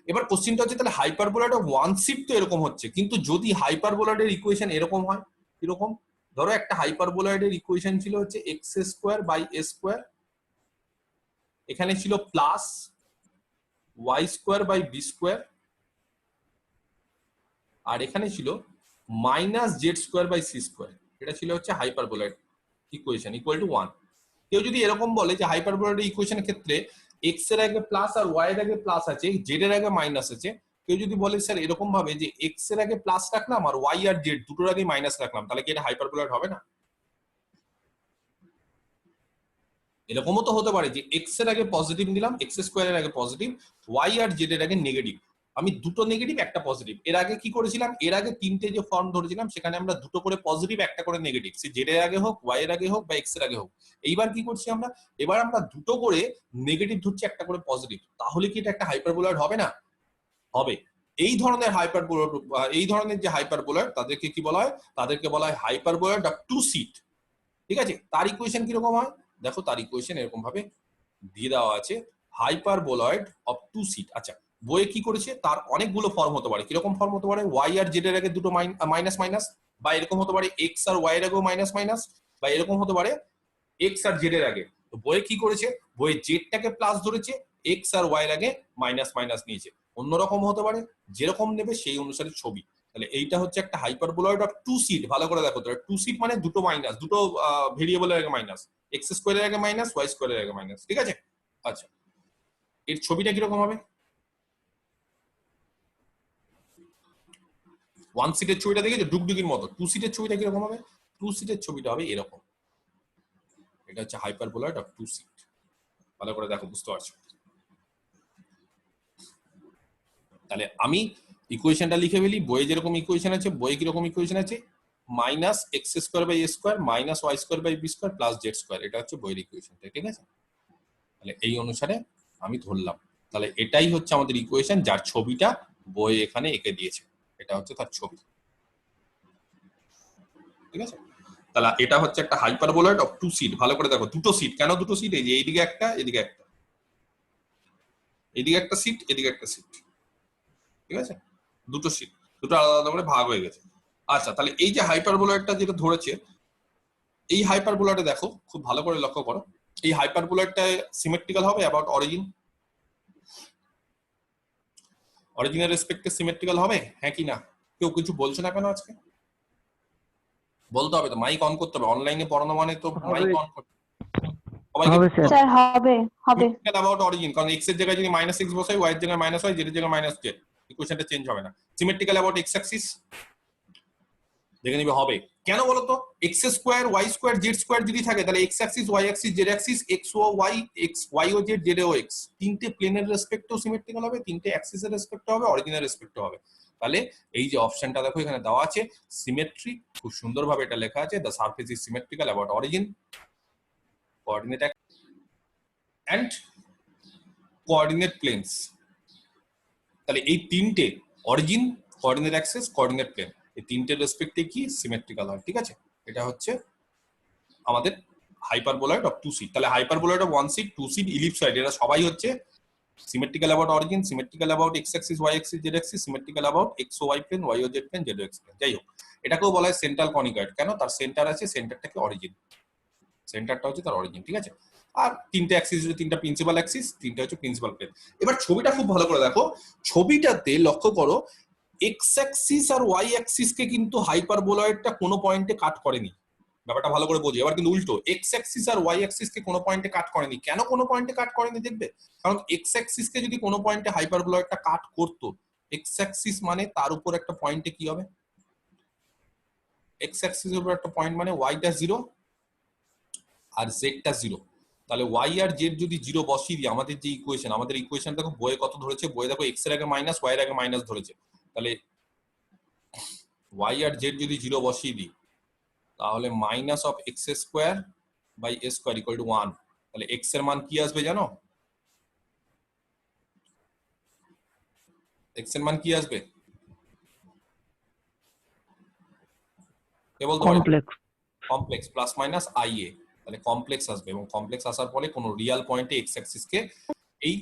এবার কোশ্চেনটা হচ্ছে তাহলে হাইপারবোলয়েড ওয়ান সিট তো এরকম হচ্ছে, কিন্তু যদি হাইপারবোলয়েডের ইকুয়েশন এরকম হয়, কিরকম? ধরো একটা হাইপারবোলয়েডের ইকুয়েশন ছিল হচ্ছে x square by a square, এখানে ছিল plus y square by b square, আর এখানে ছিল minus z square by c square. এটা ছিল হচ্ছে হাইপারবোলয়েড ইকুয়েশন ইকুয়াল টু 1। কেউ যদি এরকম বলে যে হাইপারবোলয়েড ইকুয়েশনের ক্ষেত্রে এক্স এর আগে প্লাস আর ওয়াই এর আগে প্লাস আছে, জেড এর আগে মাইনাস আছে, কেউ যদি বলে স্যার এরকম ভাবে যে এক্স এর আগে প্লাস রাখলাম আর ওয়াই আর জেড দুটোর আগে মাইনাস রাখলাম, তাহলে কি এটা হাইপারবোলয়েড হবে না? এরকমও তো হতে পারে যে এক্স এর আগে পজিটিভ নিলাম, এক্স স্কোয়ার এর আগে পজিটিভ, ওয়াই আর জেড এর আগে নেগেটিভ, আমি দুটো নেগেটিভ একটা পজিটিভ। এর আগে কি করেছিলাম, এর আগে তিনটে যে ফর্ম ধরেছিলাম সেখানে আমরা দুটো করে পজিটিভ একটা করে নেগেটিভ, সে জেড এর আগে হোক, ওয়াই এর আগে হোক বা এক্স এর আগে হোক। এইবার কি করছি আমরা, এবার আমরা দুটো করে নেগেটিভ ধরছি একটা করে পজিটিভ, তাহলে কি এটা একটা হাইপারবোলয়েড হবে না? হবে। এই ধরনের হাইপারবোলয়েড, এই ধরনের যে হাইপারবোলয়েড তাদেরকে কি বলা হয়, তাদেরকে বলা হয় হাইপারবোলয়েড অফ টু সিট। ঠিক আছে, তার ইকুয়েশন কিরকম হয় দেখো, তার ইকুয়েশন এরকম ভাবে দিয়ে দেওয়া আছে, হাইপারবোলয়েড অফ টু সিট। আচ্ছা, বইয়ে কি করেছে, তার অনেকগুলো ফর্ম হতে পারে। কিরকম ফর্ম হতে পারে, ওয়াই আর জেড এর আগে দুটো মাইনাস মাইনাস, বা এরকম হতে পারে এক্স আর ওয়াই এর আগেও মাইনাস মাইনাস, বা এরকম হতে পারে এক্স আর জেড এর আগে। তো বইয়ে কি করেছে, বইয়ে জেডটাকে প্লাস ধরেছে, এক্স আর ওয়াই এর আগে মাইনাস মাইনাস নিয়েছে। অন্যরকম হতে পারে, যেরকম নেবে সেই অনুসারে ছবি। তাহলে এইটা হচ্ছে একটা হাইপারবোলয়েড অফ টু সিট। ভালো করে দেখো, তাহলে টু সিট মানে দুটো মাইনাস, দুটো ভেরিয়েবলের আগে মাইনাস, এক্স স্কোয়ারের আগে মাইনাস, ওয়াই স্কোয়ারের আগে মাইনাস, ঠিক আছে? আচ্ছা, এর ছবিটা কিরকম হবে? ওয়ান সিটের ছবিটা দেখেছো ডুগডুগির মতো, টু সিটের ছবিটা কিরকম হবে? টু সিটের ছবিটা হবে এরকম। এটা হচ্ছে হাইপারবোলয়েড অফ টু সিট। ভালো করে দেখো, বুঝতে পারছো? তাহলে আমি ইকুয়েশনটা লিখে ফেলি। বইয়ে যেরকম ইকুয়েশন আছে, বইয়ে কিরকম ইকুয়েশন আছে, minus x square by a square minus y square by b square plus z square, এটা হচ্ছে বইয়ের ইকুয়েশনটা, ঠিক আছে? তাহলে এই অনুসারে আমি ধরলাম, তাহলে এটাই হচ্ছে আমাদের ইকুয়েশন, যার ছবিটা বই এখানে এঁকে দিয়েছে। এটা হচ্ছে তার ছবি, ঠিক আছে? তাহলে এটা হচ্ছে একটা হাইপারবোলয়েড অফ টু সিট। ভালো করে দেখো, দুটো সিট। কেন দুটো সিট? এই যে এইদিকে একটা, এদিকে একটা, এদিকে একটা সিট, এদিকে একটা সিট, ঠিক আছে? দুটো সিট, দুটো আলাদা আলাদা করে ভাগ হয়ে গেছে। আচ্ছা, তাহলে এই যে হাইপারবোলয়েডটা যেটা ধরেছে, এই হাইপারবোলয়েডে দেখো, খুব ভালো করে লক্ষ্য করো, এই হাইপারবোলয়েডটা সিমেট্রিক্যাল হবে অ্যাবাউট অরিজিন। অরিজিনের রেসপেক্টে সিমেট্রিক্যাল হবে, হ্যাঁ কি না? কেউ কিছু বলছে না কেন আজকে? বলতে হবে তো, মাইক অন করতে হবে। অনলাইনে পড়ানো মানে তো মাইক অন করতে হবে। স্যার হবে হবে। সিমেট্রিক্যাল অ্যাবাউট অরিজিন, কারণ এক্স এর জায়গায় যদি মাইনাস এক্স বসাই, ওয়াই এর জায়গায় মাইনাস ওয়াই, জেড এর জায়গায় মাইনাস জেড, ইকুয়েশনটা চেঞ্জ হবে না। সিমেট্রিক্যাল অ্যাবাউট এক্স অ্যাক্সিস দেখে নিবে হবে। কেন বলতো, x square y square z square যদি থাকে, তাহলে x axis y axis z axis, x ও ওয়াই, এক্স ওয়াই ও জেড, জেড ও এক্স, তিনটে প্লেনের রেসপেক্টেও সিমেট্রিক্যাল হবে, তিনটে অ্যাক্সিসের রেসপেক্টে হবে, অরিজিনের রেসপেক্টে হবে। তাহলে এই যে অপশনটা দেখো এখানে দেওয়া আছে, সিমেট্রি, খুব সুন্দরভাবে এটা লেখা আছে, the surface is symmetrical about origin, coordinate and coordinate planes. তাহলে এই তিনটে, origin, coordinate axis, coordinate plane, এই তিনটের রেসপেক্টে কি সিমেট্রিক্যাল হয়, ঠিক আছে? এটা হচ্ছে আমাদের হাইপারবোলয়েড অফ টু সিট। তাহলে hyperboloid of one sheet, two sheet, ellipsoid, এরা সবাই হচ্ছে symmetrical about origin, symmetrical about x axis y axis z axis, symmetrical about x ও ওয়াই প্লেন, ওয়াই ও জেড প্লেন, জেড ও এক্স প্লেন। যাই হোক, এটাকেও বলা হয় সেন্ট্রাল কনিকয়েড। কেন? তার সেন্টার আছে, সেন্টারটাকে অরিজিন, সেন্টারটা হচ্ছে তার অরিজিন, ঠিক আছে? আর তিনটে অ্যাক্সিস, তিনটা প্রিন্সিপাল অ্যাক্সিস, তিনটা হচ্ছে প্রিন্সিপাল প্লেন। এবার ছবিটা খুব ভালো করে দেখো, ছবিটাতে লক্ষ্য করো, এক্স অ্যাক্সিস আর ওয়াই অ্যাক্সিস কে কিন্তু হাইপারবোলয়েডটা কোনো পয়েন্টে কাট করেনি। ব্যাপারটা ভালো করে বোঝো। এবার কিন্তু উল্টো, এক্স অ্যাক্সিস আর ওয়াই অ্যাক্সিস কে কোনো পয়েন্টে কাট করেনি। কেন কোনো পয়েন্টে কাট করেনি দেখবে, কারণ এক্স অ্যাক্সিস কে যদি কোনো পয়েন্টে হাইপারবোলয়েডটা কাট করতো, এক্স অ্যাক্সিস মানে তার উপর একটা পয়েন্টে কি হবে, এক্স অ্যাক্সিস এর উপর একটা পয়েন্ট মানে ওয়াইটা 0 আর জেডটা 0। তাহলে ওয়াই আর জেড যদি 0 বসিয়ে দিই, আমাদের যে ইকুয়েশন, আমাদের ইকুয়েশন দেখো বইয়ে কত ধরেছে, বইয়ে দেখো এক্স এর আগে মাইনাস, ওয়াই এর আগে মাইনাস ধরেছে। তাহলে ওয়াই আর জেড যদি 0 বসিয়ে দিই, তাহলে minus of x square by a square equal to 1। তাহলে এক্স এর মান কি আসবে জানো? এক্স এর মান কি আসবে কে বলতে পারে? Complex. Complex plus minus I A. তাহলে কমপ্লেক্স আসবে, এবং কমপ্লেক্স আসার ফলে কোনো রিয়াল পয়েন্টে এক্স অ্যাক্সিস কে এই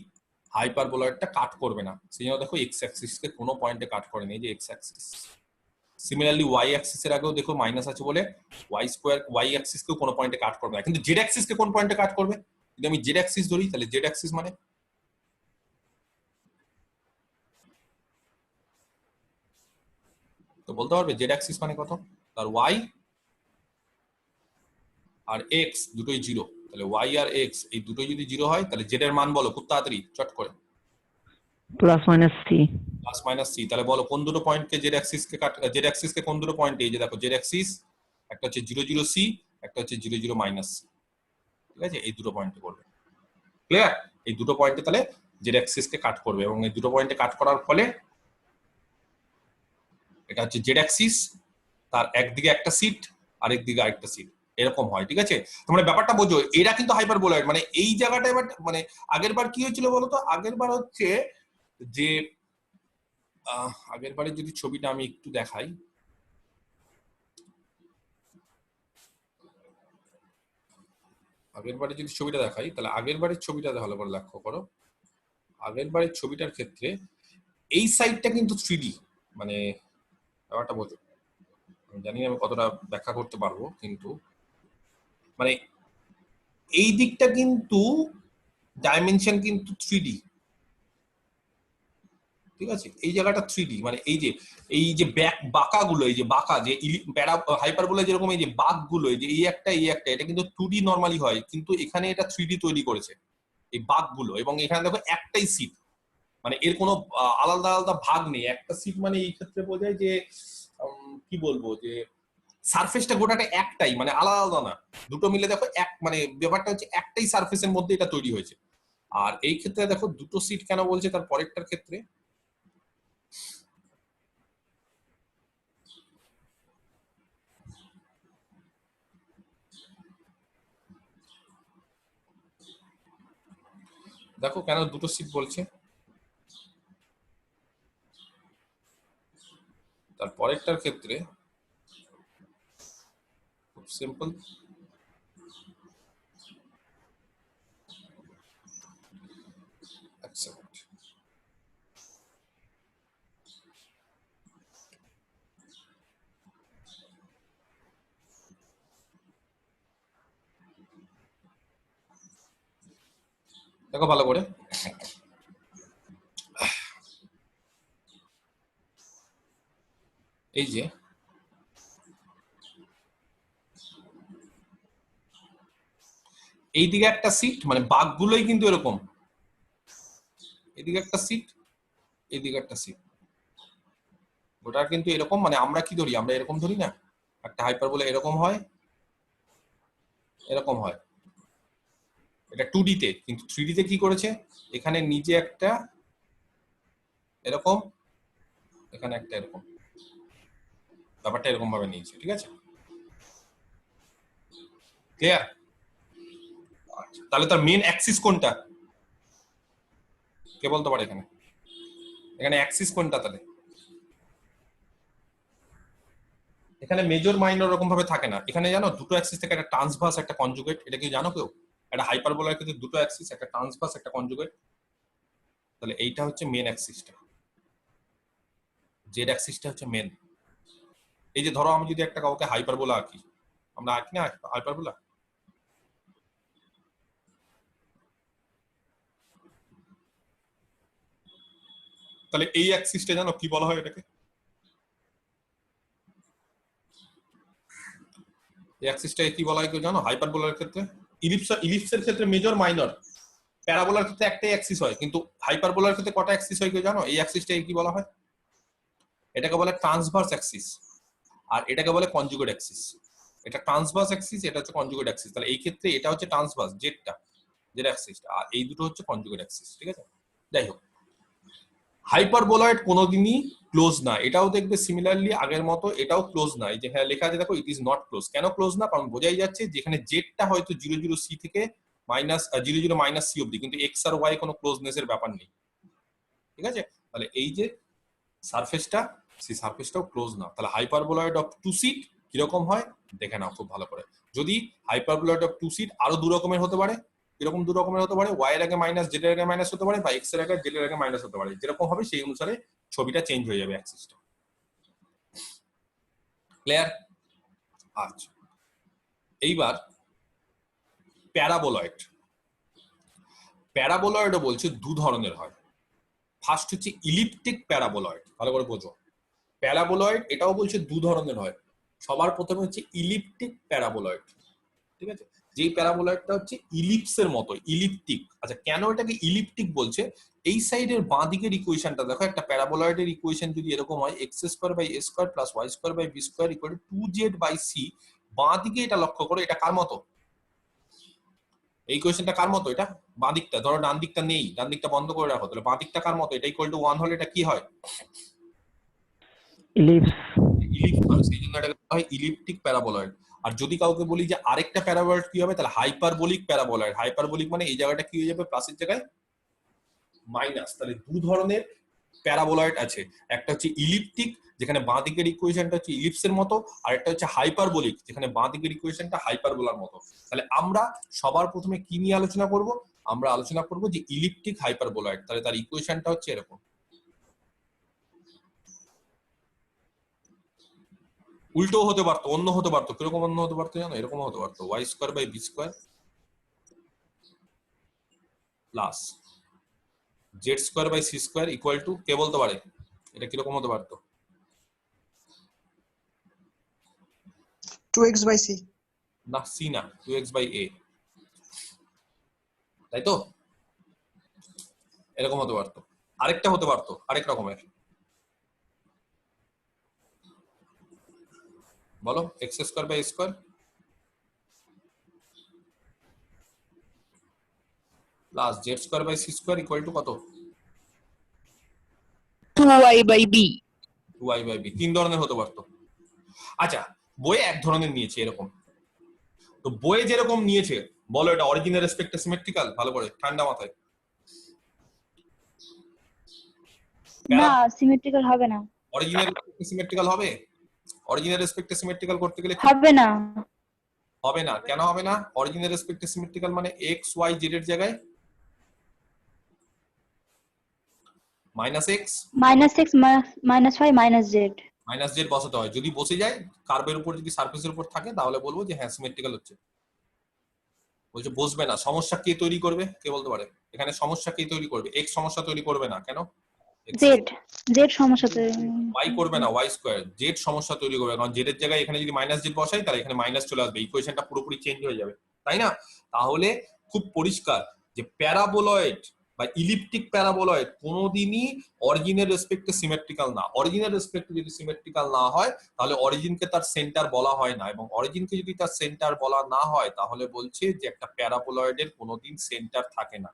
হাইপারবোলয়েডটা কাট করবে না। সেই জন্য দেখো এক্স অ্যাক্সিস কে কোনো পয়েন্টে কাট করেনি, এই যে x axis. Similarly y axis এর আগেও দেখো মাইনাস আছে বলে ওয়াই স্কোয়ার, ওয়াই অ্যাক্সিস কেও কোনো পয়েন্টে কাট করবে না, কিন্তু জেড অ্যাক্সিস কে কোন পয়েন্টে কাট করবে? যদি আমি জেড অ্যাক্সিস ধরি, তাহলে জেড অ্যাক্সিস মানে তো বলতে পারবে জেড অ্যাক্সিস মানে কত? তার ওয়াই আর এক্স দুটোই 0। তাহলে ওয়াই আর এক্স এই দুটোই যদি 0 হয়, তাহলে জেড এর মান বলো খুব তাড়াতাড়ি চট করে। Plus minus c. Plus minus c. তাহলে বলো কোন দুটো পয়েন্টকে জেড অ্যাক্সিস কে জেড অ্যাক্সিস কে কোন দুটো পয়েন্টে, এই যে দেখো জেড অ্যাক্সিস, একটা হচ্ছে 0 0 সি, একটা হচ্ছে 0 0 মাইনাস সি, ঠিক আছে? এই দুটো পয়েন্টে করবে, ক্লিয়ার? এই দুটো পয়েন্টে তাহলে জেড অ্যাক্সিস কে কাট করবে, এবং এই দুটো পয়েন্টে কাট করার ফলে এটা হচ্ছে জেড অ্যাক্সিস, তার একদিকে একটা সিট আর একদিকে আরেকটা সিট, এরকম হয়, ঠিক আছে? তোমরা ব্যাপারটা বোঝো, এরা কিন্তু হাইপারবোলয়েড। মানে এই জায়গাটা এবার মানে আগের বার কি হয়েছিল বলতো, আগের বার হচ্ছে যে আগের বারে যদি ছবিটা আমি একটু দেখাই, আগের বারে যদি ছবিটা দেখাই, তাহলে আগের বারের ছবিটা ভালো করে লক্ষ্য করো। আগের বারের ছবিটার ক্ষেত্রে এই সাইডটা কিন্তু 3D, মানে ব্যাপারটা বলতে জানি না আমি কতটা ব্যাখ্যা করতে পারবো, কিন্তু মানে এই দিকটা কিন্তু ডাইমেনশন কিন্তু 3D, ঠিক আছে? এই জায়গাটা 3D, মানে এই যে বাঁকাগুলো, এই যে বাঁকা যে হাইপারবোলা যেরকম এই যে বাঁকগুলো, এই যে এই একটা এটা কিন্তু 2D নরমালি হয়, কিন্তু এখানে এটা 3D তৈরি করেছে এই বাঁকগুলো। এবং এখানে দেখো একটাই সিট, মানে এর কোনো আলাদা আলাদা ভাগ নেই, একটা সিট, মানে এই ক্ষেত্রে বোঝায় যে কি বলবো, যে সারফেসটা গোটাটা একটাই, মানে আলাদা আলাদা না, দুটো মিলে দেখো এক, মানে ব্যাপারটা হচ্ছে একটাই সারফেসের মধ্যে এটা তৈরি হয়েছে। আর এই ক্ষেত্রে দেখো দুটো সিট কেন বলছে তার পরেরটার ক্ষেত্রে, দেখো কেন দুটো সিট বলছে, তার পরেরটার ক্ষেত্রে খুব সিম্পল। দেখো ভালো করে, এই যে এইদিকে একটা সিট, মানে বাঘগুলোই কিন্তু এরকম, এদিকে একটা সিট, এদিকে একটা সিট, ওটা কিন্তু এরকম, মানে আমরা কি ধরি, আমরা এরকম ধরি না, একটা হাইপারবোলা এরকম হয়, এরকম হয়, এটা 2D তে, কিন্তু 3D তে কি করেছে, এখানে নিচে একটা এরকম, এখানে একটা এরকম, ব্যাপারটা এরকম ভাবে নিয়েছে, ঠিক আছে? ক্লিয়ার? আচ্ছা, তাহলে তার মেন অ্যাক্সিস কোনটা, কে বলতে পারে এখানে, এখানে অ্যাক্সিস কোনটা তাহলে? এখানে মেজর মাইনর এরকম ভাবে থাকে না, এখানে জানো দুটো অ্যাক্সিস থেকে একটা ট্রান্সভার্স একটা কনজুগেট, এটা কি জানো কেউ? একটা হাইপারবোলার ক্ষেত্রে দুটো অ্যাক্সিস, একটা ট্রান্সভার্স একটা কনজুগেট, তাহলে এইটা হচ্ছে মেন অ্যাক্সিসটা, জেড অ্যাক্সিসটা হচ্ছে মেন। এই যে ধরো আমি যদি একটা কাউকে হাইপারবোলা আঁকি, আমরা আঁকি না হাইপারবোলা, তাহলে এই অ্যাক্সিসটা জানো কি বলা হয় এটাকে? এই অ্যাক্সিসটাকে কি বলা হয় কেউ জানো হাইপারবোলার ক্ষেত্রে? ইলিপসের ক্ষেত্রে মেজর মাইনর, প্যারাবোলার ক্ষেত্রে একটাই অ্যাক্সিস হয়, কিন্তু হাইপারবোলার ক্ষেত্রে কটা অ্যাক্সিস হয় কেউ জানো? এই অ্যাক্সিসটাকে কি বলা হয়? এটাকে বলে ট্রান্সভার্স অ্যাক্সিস, আর এটাকে বলে কনজুগেট অ্যাক্সিস। এটা ট্রান্সভার্স অ্যাক্সিস, এটা হচ্ছে কনজুগেট অ্যাক্সিস। তাহলে এই ক্ষেত্রে এটা হচ্ছে ট্রান্সভার্স জেডটা, জেড অ্যাক্সিসটা, আর এই দুটো হচ্ছে কনজুগেট অ্যাক্সিস, ঠিক আছে? যাই হোক, হাইপারবোলয়েড কোনোদিনই ক্লোজ না, এটাও দেখবে সিমিলারলি আগের মতো, এটাও ক্লোজ না। এই যে হ্যাঁ লেখা আছে দেখো, ইট ইজ নট ক্লোজ। কেন ক্লোজ না? কারণ বোঝাই যাচ্ছে যেখানে জেডটা হয়তো 00 সি থেকে -00 - সি অব্দি, কিন্তু এক্স আর ওয়াই কোনো ক্লোজনেস এর ব্যাপার নেই, ঠিক আছে? তাহলে এই যে সারফেসটা, সেই সারফেসটাও ক্লোজ না। তাহলে হাইপারবোলয়েড অফ টু সিট কিরকম হয় দেখে নাও খুব ভালো করে। যদি হাইপারবোলয়েড অফ টু সিট আরো দু রকমের হতে পারে, এরকম দু রকমের হতে পারে, ওয়াই এর আগে মাইনাস জেড এর আগে মাইনাস হতে পারে, বা এক্স এর আগে জেড এর আগে মাইনাস হতে পারে, যেরকম হবে সেই অনুসারে ছবিটা চেঞ্জ হয়ে যাবে অ্যাক্সিসটা। ক্লিয়ার? আচ্ছা, এইবার প্যারাবোলয়েড, প্যারাবোলয়েডও বলছে দু ধরনের হয়। ফার্স্ট হচ্ছে ইলিপ্টিক প্যারাবোলয়েড, ভালো করে বোঝো। প্যারাবোলয়েড এটাও বলছে দু ধরনের হয়। সবার প্রথমে হচ্ছে ইলিপ্টিক প্যারাবোলয়েড, ঠিক আছে? যেই প্যারাবোলয়েডটা হচ্ছে ইলিপসের মতো, ইলিপ্টিক। আচ্ছা, কেন এটাকে ইলিপ্টিক বলছে? এই সাইডের বাঁ দিকের ইকুয়েশনটা দেখো, একটা প্যারাবোলয়েডের ইকুয়েশন যদি এরকম হয়, x square by a square plus y square by b square equal to 2z by c, বাঁ দিকে এটা লক্ষ্য করো, এটা কার মতো? এই ইকুয়েশনটা কার মতো? এটা বাঁ দিকটা, ধরো ডান দিকটা নেই, ডান দিকটা বন্ধ করে রাখো, তাহলে বাঁ দিকটা কার মতো? এটা ইকুয়াল টু 1 হলে এটা কি হয়? ইলিপস। ইলিপ্স হয়, সেই জন্য এটাকে বলা হয় ইলিপ্টিক প্যারাবোলয়েড। আর যদি কাউকে বলি যে আরেকটা প্যারাবোলয়েড কি হবে, তাহলে হাইপারবোলিক প্যারাবোলয়েড। হাইপারবোলিক মানে এই জায়গাটা কি হয়ে যাবে, প্লাসের জায়গায় মাইনাস। তাহলে দু ধরনের প্যারাবোলয়েড আছে, একটা হচ্ছে ইলিপ্টিক যেখানে বাঁ দিকের ইকুয়েশনটা হচ্ছে ইলিপসের মতো, আর একটা হচ্ছে হাইপারবোলিক যেখানে বাঁ দিকের ইকুয়েশনটা হাইপারবোলার মতো। তাহলে আমরা সবার প্রথমে কি নিয়ে আলোচনা করব? আমরা আলোচনা করব যে ইলিপ্টিক হাইপারবোলয়েড, তাহলে তার ইকুয়েশনটা হচ্ছে এরকম। উল্টো হতে পারতো, অন্য হতে পারতো। কিরকম অন্য হতে পারতো জানো? এরকম হতে পারতো, y square by b square plus z square by c square equal to, কে বলতে পারে এটা কিরকম হতে পারতো? 2x by c। না, সি না, 2x বাই এ, তাই তো? এরকম হতে পারতো। আরেকটা হতে পারতো, আরেক রকমের, বলো। X square by square plus z square by c square equal to কত? 2y by b। 2y by B. তিন ধরনের হতে পারতো। আচ্ছা, বইয়ে এক ধরনের নিয়েছে এরকম। তো বইয়ে যেরকম নিয়েছে, বলো এটা অরিজিনের রেসপেক্টে সিমেট্রিক্যাল? ভালো করে ঠান্ডা মাথায়। না, সিমেট্রিক্যাল হবে না। অরিজিনের রেসপেক্টে সিমেট্রিক্যাল হবে? অরিজিনের রেসপেক্টে সিমেট্রিক্যাল করতে গেলে হবে না। হবে না। কেন হবে না? অরিজিনের রেসপেক্টে সিমেট্রিক্যাল মানে এক্স ওয়াই জেড এর জায়গায় minus x -6 -5 -z। Minus Z বসাতে হয়। যদি বসে যায় কার্ভের উপর, যদি সারফেসের উপর থাকে, তাহলে বলবো যে হ্যাঁ সিমেট্রিক্যাল হচ্ছে। বলছে বসবে না। সমস্যা কে তৈরি করবে? কে বলতে পারে এখানে সমস্যা কে তৈরি করবে? এক্স সমস্যা তৈরি করবে না। কেন? z সমস্যা তো। ওয়াই করবে না, ওয়াই স্কোয়ার। জেড সমস্যা তৈরি করবে, কারণ জেড এর জায়গায় এখানে যদি মাইনাস জেড বসাই, তাহলে এখানে মাইনাস চলে আসবে, ইকুয়েশনটা পুরোপুরি চেঞ্জ হয়ে যাবে, তাই না? তাহলে খুব পরিষ্কার যে প্যারাবোলয়েড বা ইলিপ্টিক প্যারাবোলয়েড কোনোদিনই অরিজিনের রেসপেক্টে সিমেট্রিক্যাল না। অরিজিনের রেসপেক্টে যদি সিমেট্রিক্যাল না হয়, তাহলে অরিজিনকে তার সেন্টার বলা হয় না, এবং অরিজিনকে যদি তার সেন্টার বলা না হয়, তাহলে বলছে যে একটা প্যারাবোলয়েডের কোনোদিন সেন্টার থাকে না।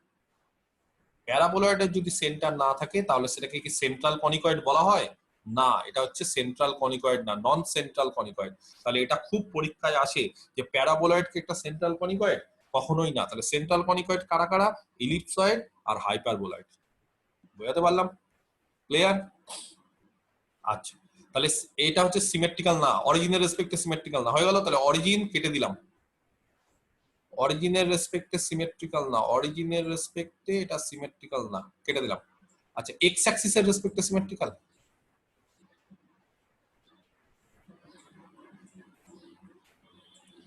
প্যারাবোলয়েডের যদি সেন্টার না থাকে, তাহলে সেটাকে কি সেন্ট্রাল কনিকয়েড বলা হয়? না, এটা হচ্ছে সেন্ট্রাল কনিকয়েড না, নন সেন্ট্রাল কনিকয়েড। তাহলে এটা খুব পরীক্ষায় আসে যে প্যারাবোলয়েড কি একটা সেন্ট্রাল কনিকয়েড? কখনোই না। তাহলে সেন্ট্রাল কনিকয়েড কারা কারা? ইলিপসয়েড আর হাইপারবোলয়েড। বোঝাতে পারলাম? ক্লিয়ার? আচ্ছা, তাহলে এটা হচ্ছে সিমেট্রিক্যাল না, অরিজিনের রেসপেক্টে সিমেট্রিক্যাল না। হয়ে গেল? তাহলে অরিজিন কেটে দিলাম। অরিজিনের রেসপেক্টে সিমেট্রিক্যাল না, অরিজিনের রেসপেক্টে এটা সিমেট্রিক্যাল না, কেটে দিলাম। আচ্ছা, এক্স অ্যাক্সিসের রেসপেক্টে সিমেট্রিক্যাল?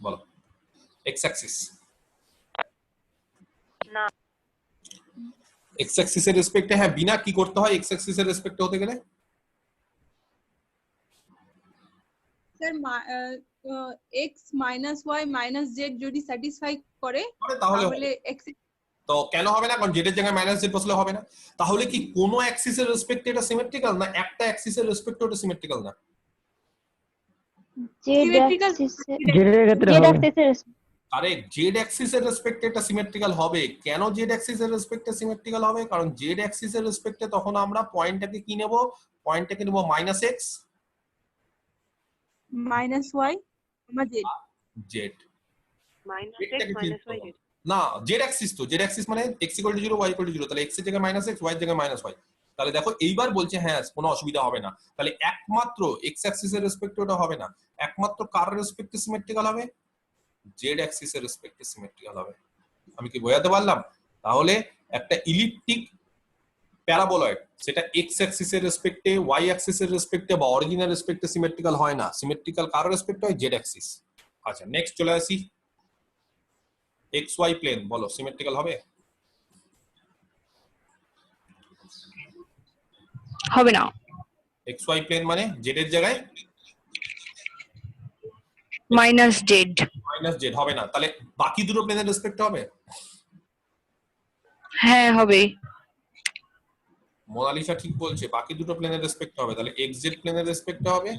বলো। এক্স অ্যাক্সিস না। এক্স অ্যাক্সিসের রেসপেক্টে, হ্যাঁ, বিনা কি করতে হয় এক্স অ্যাক্সিসের রেসপেক্টে হতে গেলে? স্যার x - y - z যদি স্যাটিসফাই করে তাহলে তাহলে x। তো কেন হবে না? কারণ জেড এর জায়গায় মাইনাস জেড বসলে হবে না। তাহলে কি কোনো অ্যাক্সিসের রেসপেক্টে এটা সিমেট্রিক্যাল না? একটা অ্যাক্সিসের রেসপেক্টে ওটা সিমেট্রিক্যাল না? z জেডের ক্ষেত্রে হবে। অ্যাক্সিসের। আরে জেড অ্যাক্সিসের রেসপেক্টে এটা সিমেট্রিক্যাল হবে। কেন জেড অ্যাক্সিসের রেসপেক্টে সিমেট্রিক্যাল হবে? কারণ জেড অ্যাক্সিসের রেসপেক্টে তখন আমরা পয়েন্টটাকে কি নেব? পয়েন্টটাকে নেব minus x -y, z। Z -x - -y। না, জেড অ্যাক্সিস তো, জেড অ্যাক্সিস মানে x equal to 0 y equal to 0, তাহলে এক্স এর জায়গায় মাইনাস এক্স, ওয়াই এর জায়গায় মাইনাস ওয়াই। তাহলে দেখো এইবার বলছে হ্যাঁ কোনো অসুবিধা হবে না। তাহলে একমাত্র এক্স অ্যাক্সিসের রেসপেক্টে ওটা হবে না, একমাত্র কার রেসপেক্টে সিমেট্রিক্যাল হবে? জেড অ্যাক্সিসের রেসপেক্টে সিমেট্রিক্যাল হবে। আমি কি বোঝাতে পারলাম? তাহলে একটা ইলিপ্টিক প্যারাবোলয়েড সেটা এক্স অ্যাক্সিসের রেসপেক্টে, ওয়াই অ্যাক্সিসের রেসপেক্টে বা অরিজিনাল রেসপেক্টে সিমেট্রিক্যাল হয় না। সিমেট্রিক্যাল কার রেসপেক্টে হয়? Z Axis. আচ্ছা, নেক্সট চলে আসি। এক্স ওয়াই প্লেন, বলো সিমেট্রিক্যাল হবে? হবে না। এক্স ওয়াই প্লেন মানে জেড এর জায়গায় মাইনাস জেড। মাইনাস জেড হবে না। তাহলে বাকি দুটো প্লেনের রেসপেক্টে হবে? হ্যাঁ হবে। মোনালিসা ঠিক বলছে, বাকি দুটো প্লেনের রেসপেক্টে হবে। তাহলে এক্স জেড প্লেনের রেসপেক্টে হবে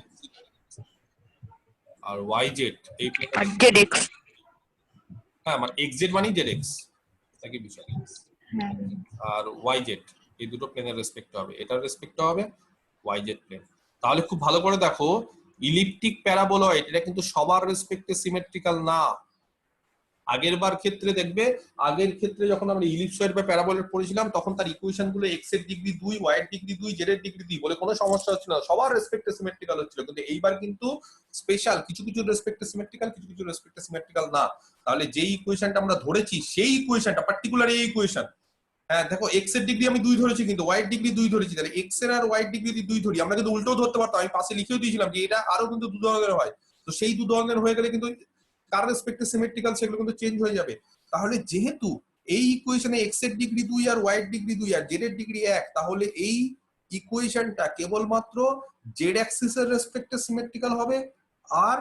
আর ওয়াই জেড এই আর জেড এক্স। হ্যাঁ, মানে এক্স জেড মানে জেড এক্স, একই বিষয়। আর ওয়াই জেড এই দুটো প্লেনের রেসপেক্টে হবে, এটার রেসপেক্টে হবে ওয়াই জেড প্লেন। তাহলে খুব ভালো করে দেখো, ইলিপ্টিক প্যারাবোলয়েড এটা কিন্তু সবার রেসপেক্টে সিমেট্রিক্যাল না। আগের বার ক্ষেত্রে দেখবে, আগের ক্ষেত্রে যখন আমরা ইলিপসয়েড বা প্যারাবোলয়েড পড়েছিলাম তখন তার ইকুয়েশন গুলো এক্স এর ডিগ্রি 2, ওয়াই এর ডিগ্রি 2, জেড এর ডিগ্রি 2 বলে কোনো সমস্যা হচ্ছিল না, সবার রেসপেক্টে সিমেট্রিক্যাল হচ্ছিল। কিন্তু এইবার কিন্তু স্পেশাল, কিছু কিছু রেসপেক্টে সিমেট্রিক্যাল, কিছু কিছু রেসপেক্টে সিমেট্রিক্যাল না। তাহলে যেই ইকুয়েশনটা আমরা ধরেছি সেই ইকুয়েশনটা পার্টিকুলার এই ইকুয়েশন, হ্যাঁ দেখো এক্স এর ডিগ্রি আমি 2 ধরেছি কিন্তু ওয়াই এর ডিগ্রি 2 ধরেছি, তাহলে এক্স এর আর ওয়াই এর ডিগ্রি যদি 2 ধরি আমরা কিন্তু উল্টোও ধরতে পারতাম, আমি পাশে লিখেও দিয়েছিলাম যে এটা আরো কিন্তু 2 ধরনের হয়। তো সেই 2 ধরনের হয়ে গেলে কিন্তু কার রেসপেক্টে সিমেট্রিক্যাল সেগুলো কিন্তু চেঞ্জ হয়ে যাবে। তাহলে যেহেতু এই ইকুয়েশনে এক্স এর ডিগ্রি 2 আর ওয়াই এর ডিগ্রি 2 আর জেড এর ডিগ্রি 1, তাহলে এই ইকুয়েশনটা কেবলমাত্র জেড অ্যাক্সিস এর রেসপেক্টে সিমেট্রিক্যাল হবে আর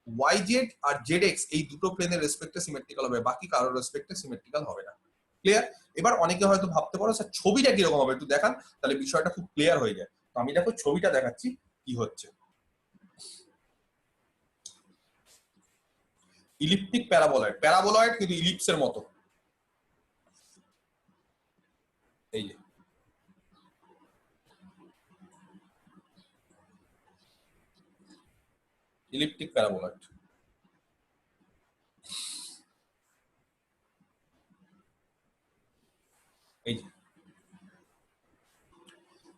ওয়াই জেড আর জেড এক্স এই দুটো প্লেনের রেসপেক্টে সিমেট্রিক্যাল হবে, বাকি কারোর রেসপেক্টে সিমেট্রিক্যাল হবে না। ক্লিয়ার? এবার অনেকে হয়তো ভাবতে পারো স্যার ছবিটা কিরকম হবে একটু দেখান, তাহলে বিষয়টা খুব ক্লিয়ার হয়ে যায়। তো আমি দেখো ছবিটা দেখাচ্ছি কি হচ্ছে। ইলিপ্টিক প্যারাবোলয়েড, প্যারাবোলয়েড কিন্তু ইলিপসের মতো, এই যে ইলিপ্টিক প্যারাবোলয়েড। এই যে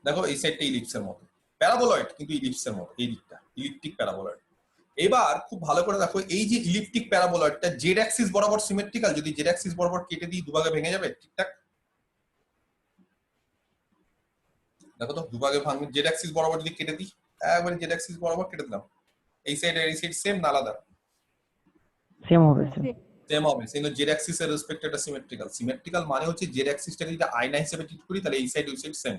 দেখো এই সাইডটা ইলিপসের মতো, প্যারাবোলয়েড কিন্তু ইলিপসের মতো, এই দিকটা ইলিপ্টিক প্যারাবোলয়েড। এবার খুব ভালো করে দেখো এই যে ইলিপ্টিক প্যারাবোলয়েডটা জেড অ্যাক্সিস বরাবর সিমেট্রিক্যাল, যদি জেড অ্যাক্সিস বরাবর কেটে দিই দুভাগে ভেঙে যাবে ঠিকঠাক। দেখো তো দুভাগে ভাঙবে, জেড অ্যাক্সিস বরাবর যদি কেটে দিই, একবারে জেড অ্যাক্সিস বরাবর কেটে দিলাম, এই সাইড আর এই সাইড সেম না আলাদা? সেম হবে সেম হবে, কিন্তু জেড অ্যাক্সিস এর রেসপেক্টে এটা সিমেট্রিক্যাল। সিমেট্রিক্যাল মানে হচ্ছে জেড অ্যাক্সিসটাকে যদি আয়না হিসেবে ট্রিট করি তাহলে এই সাইড ওই সাইড সেম,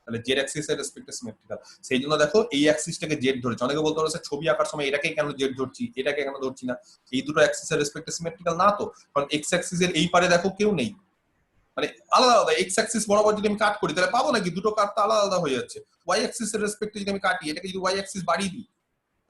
তাহলে জেড অ্যাক্সিস এর রেসপেক্টে সিমেট্রিক্যাল। সেই জন্য দেখো এই অ্যাক্সিসটাকে জেড ধরেছে, অনেকে বলতে পারে ছবি আঁকার সময় এটাকে কেন জেড ধরছি এটাকে কেন ধরছি না, এই দুটো অ্যাক্সিস এর রেসপেক্টে সিমেট্রিক্যাল না তো, কারণ এক্স অ্যাক্সিস এর এই পারে দেখো কেউ নেই, মানে আলাদা আলাদা। এক্স অ্যাক্সিস বরাবর যদি আমি কাট করি তাহলে পাবো নাকি দুটো কাট তো আলাদা আলাদা হয়ে যাচ্ছে। ওয়াই অ্যাক্সিস এর রেসপেক্টে যদি আমি কাটি, এটাকে যদি ওয়াই অ্যাক্সিস বাড়িয়ে দিই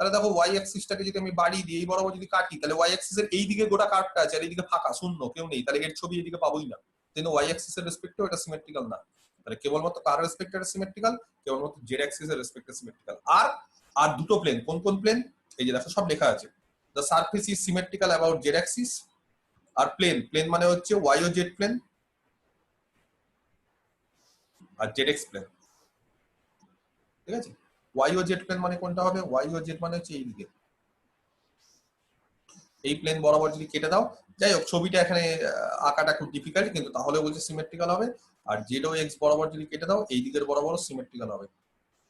তাহলে দেখো ওয়াই অ্যাক্সিসটাকে যদি আমি বাড়িয়ে দিই এই বরাবর যদি কাটি তাহলে ওয়াই অ্যাক্সিস এর এই দিকে গোটা কাটটা আছে আর এইদিকে ফাঁকা শূন্য কেউ নেই, তাহলে এর ছবি এদিকে পাবোই না, কিন্তু ওয়াই অ্যাক্সিস এর রেসপেক্টেও এটা সিমেট্রিক্যাল না। তাহলে কেবলমাত্র কার রেসপেক্টে এটা সিমেট্রিক্যাল, কেবলমাত্র জেড অ্যাক্সিস এর রেসপেক্টে সিমেট্রিক্যাল। আর আর দুটো প্লেন, কোন কোন প্লেন এই যে দেখো সব লেখা আছে, the surface is symmetrical about z axis. আর প্লেন, প্লেন মানে হচ্ছে ওয়াই ও জেড প্লেন আর জেড এক্স প্লেন, ঠিক আছে? ওয়াই ও জেড প্লেন মানে কোনটা হবে, ওয়াই ও জেড মানে হচ্ছে এই দিকে, এই প্লেন বরাবর যদি কেটে দাও, যাই হোক ছবিটা এখানে আঁকাটা খুব ডিফিকাল্ট, কিন্তু তাহলে বলছে সিমেট্রিক্যাল হবে। আর জেড ও এক্স বরাবর যদি কেটে দাও এই দিকের বরাবর সিমেট্রিক্যাল হবে,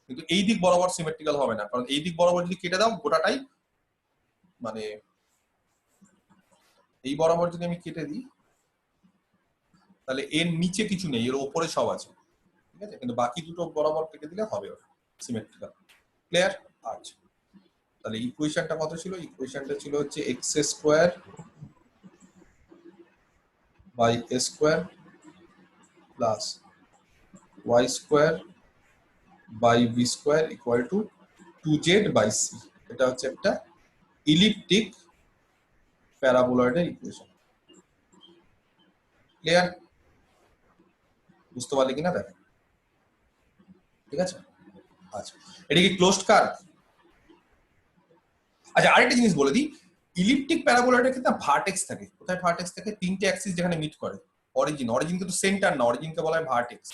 কিন্তু এই দিক বরাবর সিমেট্রিক্যাল হবে না, কারণ এই দিক বরাবর যদি কেটে দাও গোটাটাই, মানে এই বরাবর যদি আমি কেটে দিই তাহলে এর নিচে কিছু নেই, এর উপরে সব আছে, ঠিক আছে? কিন্তু বাকি দুটো বরাবর কেটে দিলে হবে সিমেট্রিক্যাল। ক্লিয়ার? আচ্ছা, তাহলে ইকুয়েশনটা কত ছিল? ইকুয়েশনটা ছিল হচ্ছে x square by a square plus y square by b square equal to 2z by c. এটা হচ্ছে একটা ইলিপ্টিক প্যারাবোলয়েডের ইকুয়েশন। ক্লিয়ার? বুঝতে পারলে কিনা দেখো, ঠিক আছে? আচ্ছা, এটা কি ক্লোজড কার্ভ? আচ্ছা আরেকটা জিনিস বলে দিই, ইলিপ্টিক প্যারাবোলয়েডের ক্ষেত্রে ভার্টেক্স থাকে। কোথায় ভার্টেক্স থাকে? তিনটে অ্যাক্সিস যেখানে মিট করে। অরিজিন, অরিজিন কিন্তু সেন্টার না, অরিজিনকে বলা হয় ভার্টেক্স।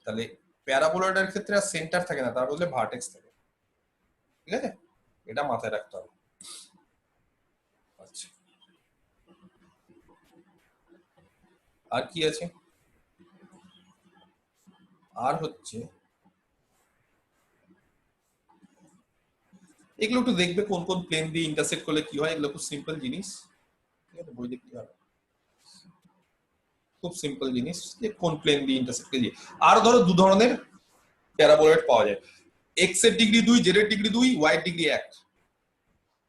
তাহলে প্যারাবোলয়েডের ক্ষেত্রে আর সেন্টার থাকে না, তার বদলে ভার্টেক্স থাকে, ঠিক আছে? এটা মাথায় রাখতে হবে। আচ্ছা, আর কি আছে? আর হচ্ছে এগুলো একটু দেখবে কোন কোন প্লেন দিয়ে ইন্টারসেক্ট করলে কি হয়, এগুলো খুব সিম্পল জিনিস, ঠিক আছে? বই দেখতে হবে, খুব সিম্পল জিনিস যে কোন প্লেন দিয়ে ইন্টারসেক্ট করে। আর ধরো দু ধরনের প্যারাবোলয়েড পাওয়া যায়, এক্স এর ডিগ্রি 2, জেড এর ডিগ্রি 2, ওয়াই এর ডিগ্রি 1।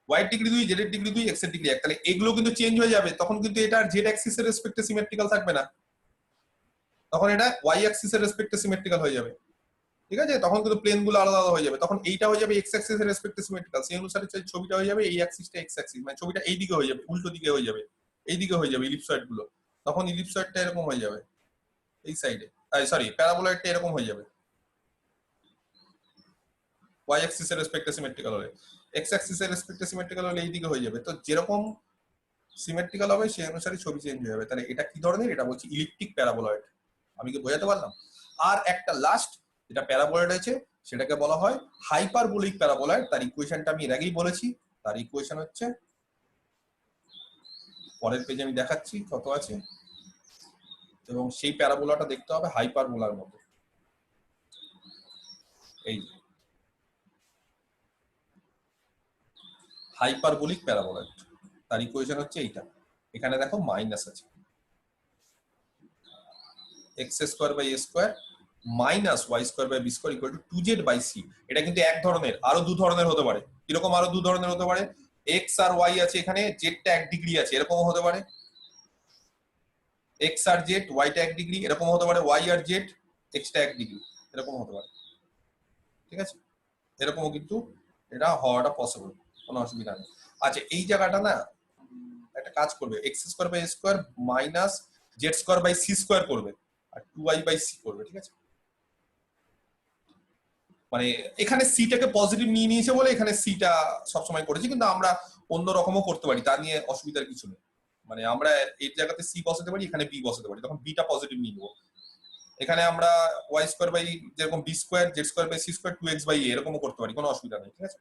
ওয়াই এর ডিগ্রি 2, জেড এর ডিগ্রি 2, এক্স এর ডিগ্রি 1। তাহলে এগুলো কিন্তু চেঞ্জ হয়ে যাবে, তখন কিন্তু এটা জেড অ্যাক্সিস এর রেসপেক্টে সিমেট্রিক্যাল থাকবে না, তখন এটা ওয়াই অ্যাক্সিস এর রেসপেক্টে সিমেট্রিক্যাল হয়ে যাবে, ঠিক আছে? তখন কিন্তু প্লেন গুলো আলাদা আলাদা হয়ে যাবে, তখন এইটা হয়ে যাবে এক্স অ্যাক্সিস এর রেসপেক্টে সিমেট্রিক্যাল, সেই অনুসারে ছবিটা হয়ে যাবে এই অ্যাক্সিসটা এক্স অ্যাক্সিস, মানে ছবিটা এই দিকে হয়ে যাবে, উল্টো দিকে হয়ে যাবে, এই দিকে হয়ে যাবে ইলিপসয়েড গুলো, তখন ইলিপসয়েডটা এরকম হয়ে যাবে এই সাইডে, সরি প্যারাবোলয়েডটা এরকম হয়ে যাবে, ওয়াই অ্যাক্সিস এর রেসপেক্টে সিমেট্রিক্যাল হলে, এক্স অ্যাক্সিস এর রেসপেক্টে সিমেট্রিক্যাল হলে এইদিকে হয়ে যাবে। তো যেরকম সিমেট্রিক্যাল হবে সেই অনুসারে ছবি চেঞ্জ হয়ে যাবে। তাহলে এটা কি ধরনের? এটা বলছি ইলিপ্টিক প্যারাবোলয়েড। আমি কি বোঝাতে পারলাম? আর একটা লাস্ট যেটা প্যারাবোলয়েড আছে সেটাকে বলা হয় হাইপারবোলিক প্যারাবোলয়েড। তার ইকুয়েশনটা আমি এর আগেই বলেছি। তার ইকুয়েশন হচ্ছে, পরের পেজে আমি দেখাচ্ছি কত আছে, এবং সেই প্যারাবোলাটা দেখতে হবে হাইপারবোলার মতো। এই হাইপারবোলিক প্যারাবোলয়েড, তার ইকুয়েশন হচ্ছে এইটা। এখানে দেখো মাইনাস আছে, x square by a square minus y square by b square equal to 2z by c. এটা কিন্তু এক ধরনের, আরো দু ধরনের হতে পারে। কিরকম আরো দু ধরনের হতে পারে? এক্স আর ওয়াই আছে, এখানে জেডটা 1 ডিগ্রি আছে, এরকমও হতে পারে। এক্স আর জেড, ওয়াইটা 1 ডিগ্রি, এরকম হতে পারে। ওয়াই আর জেড, এক্সটা 1 ডিগ্রি, এরকম হতে পারে। ঠিক আছে, এরকমও কিন্তু এটা হওয়াটা পসিবল, কোনো অসুবিধা নেই। আচ্ছা, এই জায়গাটা না একটা কাজ করবে, x square by square minus z square by c square করবে, আর 2y বাই সি করবে। ঠিক আছে, মানে এখানে সিটাকে পজিটিভ নিয়ে নিয়েছে বলে এখানে সিটা সবসময় করেছি, কিন্তু আমরা অন্য রকমও করতে পারি, তা নিয়ে অসুবিধার কিছু নেই। মানে আমরা এই জায়গাতে সি বসাতে পারি, এখানে বি বসাতে পারি, তখন বিটা পজিটিভ নিয়ে নেবো। এখানে আমরা ওয়াই স্কোয়ার বাই যেরকম b square, z square by c square 2x by a এরকমও করতে পারি, কোনো অসুবিধা নেই। ঠিক আছে,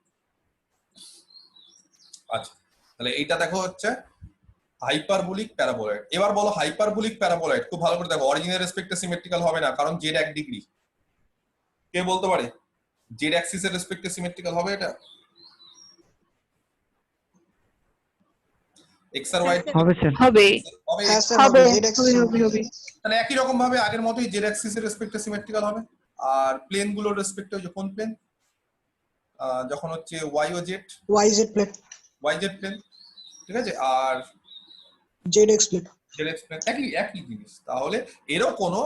আচ্ছা তাহলে এইটা দেখো হচ্ছে হাইপারবোলিক প্যারাবোলয়েড। এবার বলো হাইপারবোলিক প্যারাবোলয়েড, খুব ভালো করে দেখো, অরিজিনের রেসপেক্টে সিমেট্রিক্যাল হবে না, কারণ জেড 1 ডিগ্রি। কে বলতে পারে জেড অ্যাক্সিস এর রেসপেক্টে সিমেট্রিক্যাল হবে এটা? এক্স আর ওয়াই হবে স্যার। হবে হবে। হ্যাঁ স্যার হবে হবে, জেড অ্যাক্সিস হবে হবে। তাহলে একই রকম ভাবে আগের মতোই জেড অ্যাক্সিস এর রেসপেক্টে সিমেট্রিক্যাল হবে। আর প্লেন গুলোর রেসপেক্টে যখন প্লেন, যখন হচ্ছে ওয়াই ও z, y z plane, y z plane. ঠিক আছে, আর z x plane. Z x plane, একই একই জিনিস। তাহলে এরও কোনো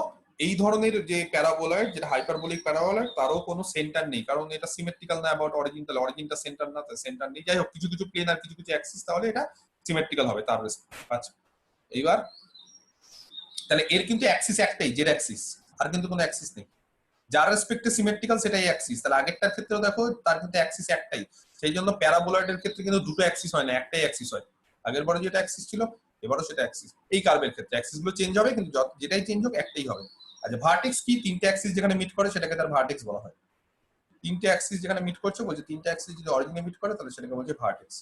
এই ধরনের যে প্যারাবোলয়েড, যেটা হাইপারবোলিক প্যারাবোলয়েড, তারও কোনো সেন্টার নেই, কারণ এটা সিমেট্রিক্যাল না অ্যাবাউট অরিজিন। তাহলে অরিজিনটা সেন্টার না, তাই সেন্টার নেই। যাই হোক, কিছু কিছু প্লেন আর কিছু কিছু অ্যাক্সিস, তাহলে এটা সিমেট্রিক্যাল হবে তার রেসপেক্ট। আচ্ছা, এইবার তাহলে এর কিন্তু অ্যাক্সিস একটাই, জেড অ্যাক্সিস, আর কিন্তু কোনো অ্যাক্সিস নেই। যার রেসপেক্টে সিমেট্রিক্যাল সেটাই অ্যাক্সিস। তাহলে আগেরটার ক্ষেত্রেও দেখো তার কিন্তু অ্যাক্সিস একটাই। সেই জন্য প্যারাবোলয়েডের ক্ষেত্রে কিন্তু দুটো অ্যাক্সিস হয় না, একটাই অ্যাক্সিস হয়। আগের বারে যেটা অ্যাক্সিস ছিল এবারও সেটা অ্যাক্সিস। এই কার্ভের ক্ষেত্রে অ্যাক্সিস গুলো চেঞ্জ হবে, কিন্তু যেটাই চেঞ্জ হোক একটাই হবে। আচ্ছা, ভার্টেক্স কি? তিনটে অ্যাক্সিস যেখানে মিট করে সেটাকে তার ভার্টেক্স বলা হয়। তিনটে অ্যাক্সিস যেখানে মিট করছে, বলছে তিনটে অ্যাক্সিস যদি অরিজিনে মিট করে তাহলে সেটাকে বলছে ভার্টেক্স।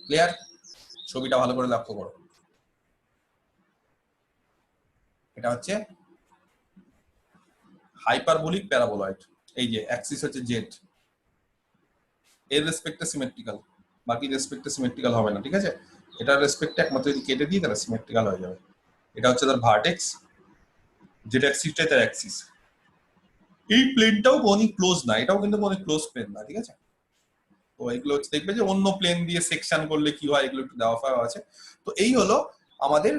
ক্লিয়ার? ছবিটা ভালো করে লক্ষ্য করো। এটা হচ্ছে হাইপারবোলিক প্যারাবোলয়েড। এই যে অ্যাক্সিস হচ্ছে জেড, এর রেসপেক্টে সিমেট্রিক্যাল, বাকি রেসপেক্টে সিমেট্রিক্যাল হবে না। ঠিক আছে, এটার রেসপেক্টে একমাত্র যদি কেটে দিই তাহলে সিমেট্রিক্যাল হয়ে যাবে। এটা হচ্ছে তার ভার্টেক্স, যেটা অ্যাক্সিসটাই তার অ্যাক্সিস। এই প্লেনটাও অনেক ক্লোজ না, এটাও কিন্তু অনেক ক্লোজ প্লেন না। ঠিক আছে, তো এগুলো হচ্ছে দেখবে যে অন্য প্লেন দিয়ে সেকশন করলে কি হয়, এগুলো একটু দেওয়া ফাওয়া আছে। তো এই হলো আমাদের